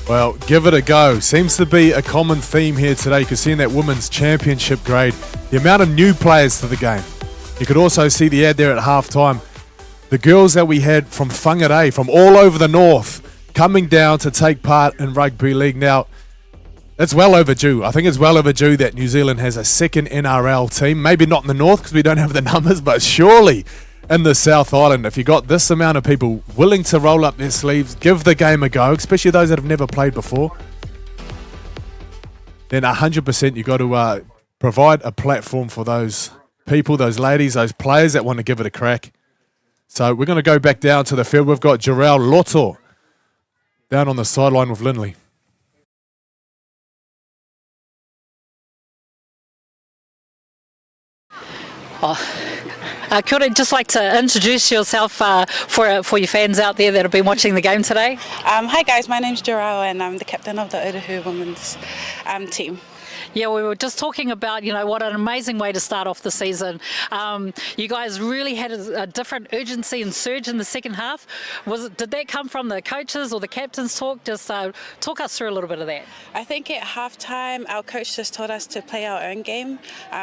Well, give it a go. Seems to be a common theme here today. You can see in that women's championship grade the amount of new players to the game. You could also see the ad there at halftime. The girls that we had from Whangarei, from all over the north, coming down to take part in rugby league. Now, it's well overdue. I think it's well overdue that New Zealand has a second NRL team. Maybe not in the north because we don't have the numbers, but surely in the South Island. If you got this amount of people willing to roll up their sleeves, give the game a go, especially those that have never played before, then 100% you got to provide a platform for those people, those ladies, those players that want to give it a crack. So we're going to go back down to the field. We've got Jarrell Loto down on the sideline with Lindley. Kia ora, just like to introduce yourself for your fans out there that have been watching the game today. Hi guys, my name's Jarrell and I'm the captain of the Otahuhu women's team. Yeah, we were just talking about, what an amazing way to start off the season. You guys really had a different urgency and surge in the second half. Did that come from the coaches or the captain's talk? Just talk us through a little bit of that. I think at halftime, our coach just told us to play our own game.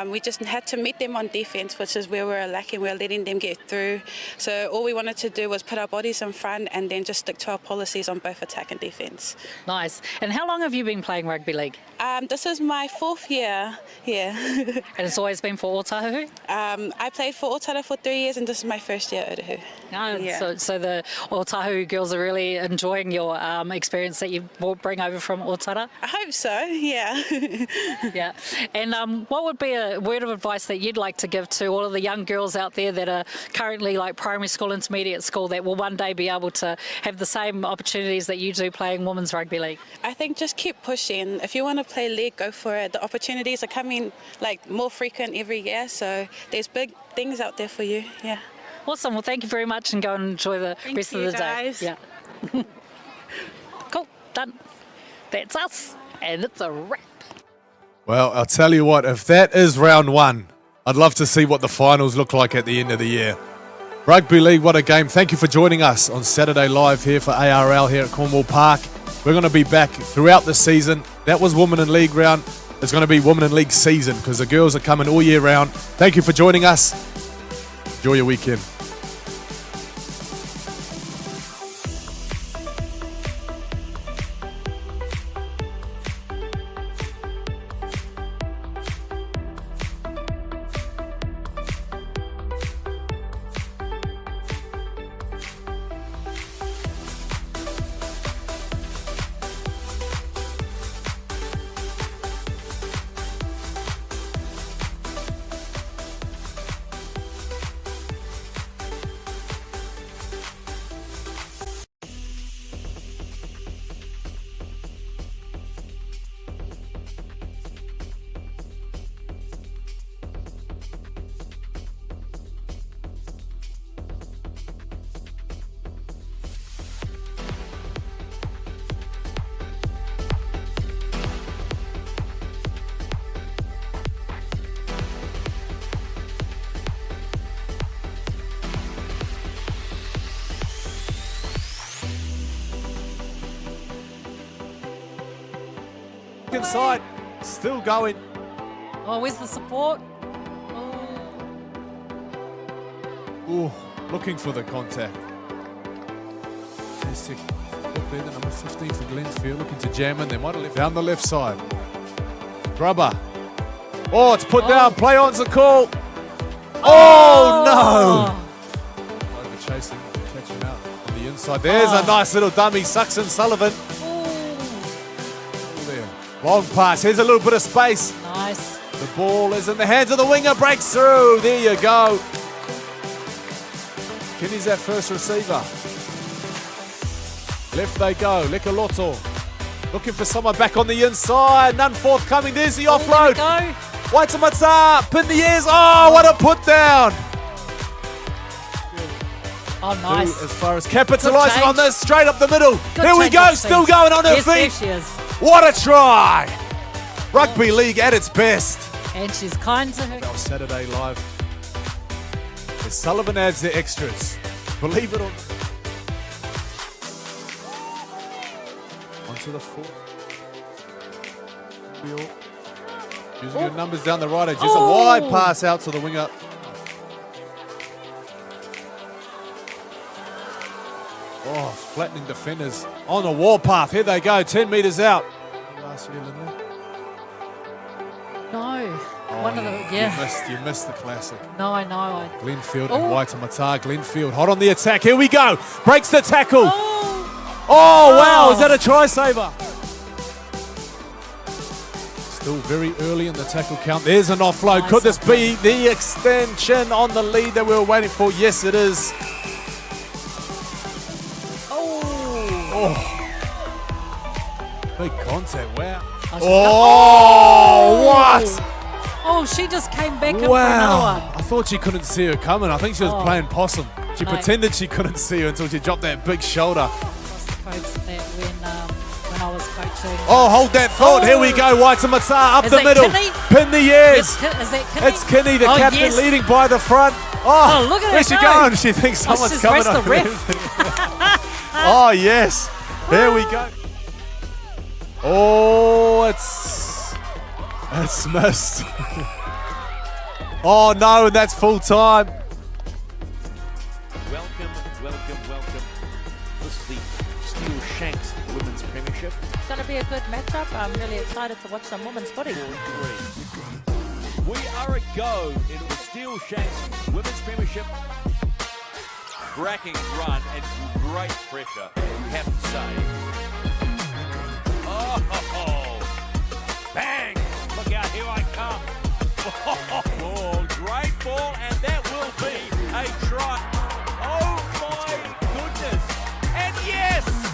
We just had to meet them on defense, which is where we were lacking. We were letting them get through. So all we wanted to do was put our bodies in front and then just stick to our policies on both attack and defense. Nice. And how long have you been playing rugby league? This is my 4th year, yeah. And it's always been for Otahuhu? I played for Otahuhu for 3 years and this is my first year at Otahuhu. So the Otahuhu girls are really enjoying your experience that you bring over from Otara? I hope so, yeah. Yeah. And what would be a word of advice that you'd like to give to all of the young girls out there that are currently like primary school, intermediate school, that will one day be able to have the same opportunities that you do playing women's rugby league? I think just keep pushing. If you want to play league, go for it. The opportunities are coming like more frequent every year, so there's big things out there for you, yeah. Awesome. Well, thank you very much and go and enjoy the rest of the guys. day. Yeah. Cool. Done. That's us. And it's a wrap. Well, I'll tell you what, if that is round 1, I'd love to see what the finals look like at the end of the year. Rugby League, what a game. Thank you for joining us on Saturday Live here for ARL here at Cornwall Park. We're going to be back throughout the season. That was Women in League round. It's going to be Women in League season because the girls are coming all year round. Thank you for joining us. Enjoy your weekend. Inside, still going. Oh, where's the support? Ooh, looking for the contact. Look there, the number 15 for Glenfield, looking to jam in. They might have left down the left side. Grubber. Oh, it's put down. Play on's a call. Oh, no! Over chasing, catching out on the inside. There's a nice little dummy. Sucks in Sullivan. There. Long pass. Here's a little bit of space. Nice. The ball is in the hands of the winger. Breaks through. There you go. Kenny's that first receiver. Left they go. Lekaloto. Looking for someone back on the inside. None forthcoming. There's the offload. There we go. Waitamata. Pin the ears. Oh, what a put down. Oh, nice. As far as capitalising on this. Straight up the middle. Here we go. Still going on her feet. There she is. What a try. Rugby League at its best. And she's kind to her. That was Saturday Live. As Sullivan adds the extras. Believe it or not. Onto the foot. Using her numbers down the right edge. Just a wide pass out to the winger. Oh, flattening defenders on the warpath. Here they go, 10 metres out. Last year, Linda. No. Oh, One of the, You missed the classic. No, I know. Glenfield and Waitamata. Glenfield hot on the attack. Here we go. Breaks the tackle. Oh, wow. Is that a try saver? Still very early in the tackle count. There's an offload. Nice. Could this be the extension on the lead that we were waiting for? Yes, it is. Oh. Big contact. Wow. What? Oh, she just came back in for Wow. another one. I thought she couldn't see her coming. I think she was playing possum. She pretended she couldn't see her until she dropped that big shoulder. When I was coaching. Oh, hold that thought. Here we go. Waitamata up Is the that middle. Kinney? Pin the ears. Is that Kinney? It's Kinney, the Oh, captain, yes. leading by the front. Oh, look at where's her she go. going? She thinks someone's she's coming raced the over ref. there. Oh, yes. Here we go. Oh, it's missed. Oh, no, and that's full time. Welcome. This is the Steele Shanks Women's Premiership. It's going to be be a good matchup. I'm really excited to watch some women's footy. 4-3. We are a go into the Steele Shanks Women's Premiership. Cracking run and great pressure, have to say. Oh, bang! Look out, here I come. Oh, great ball, and that will be a try. Oh my goodness! And yes!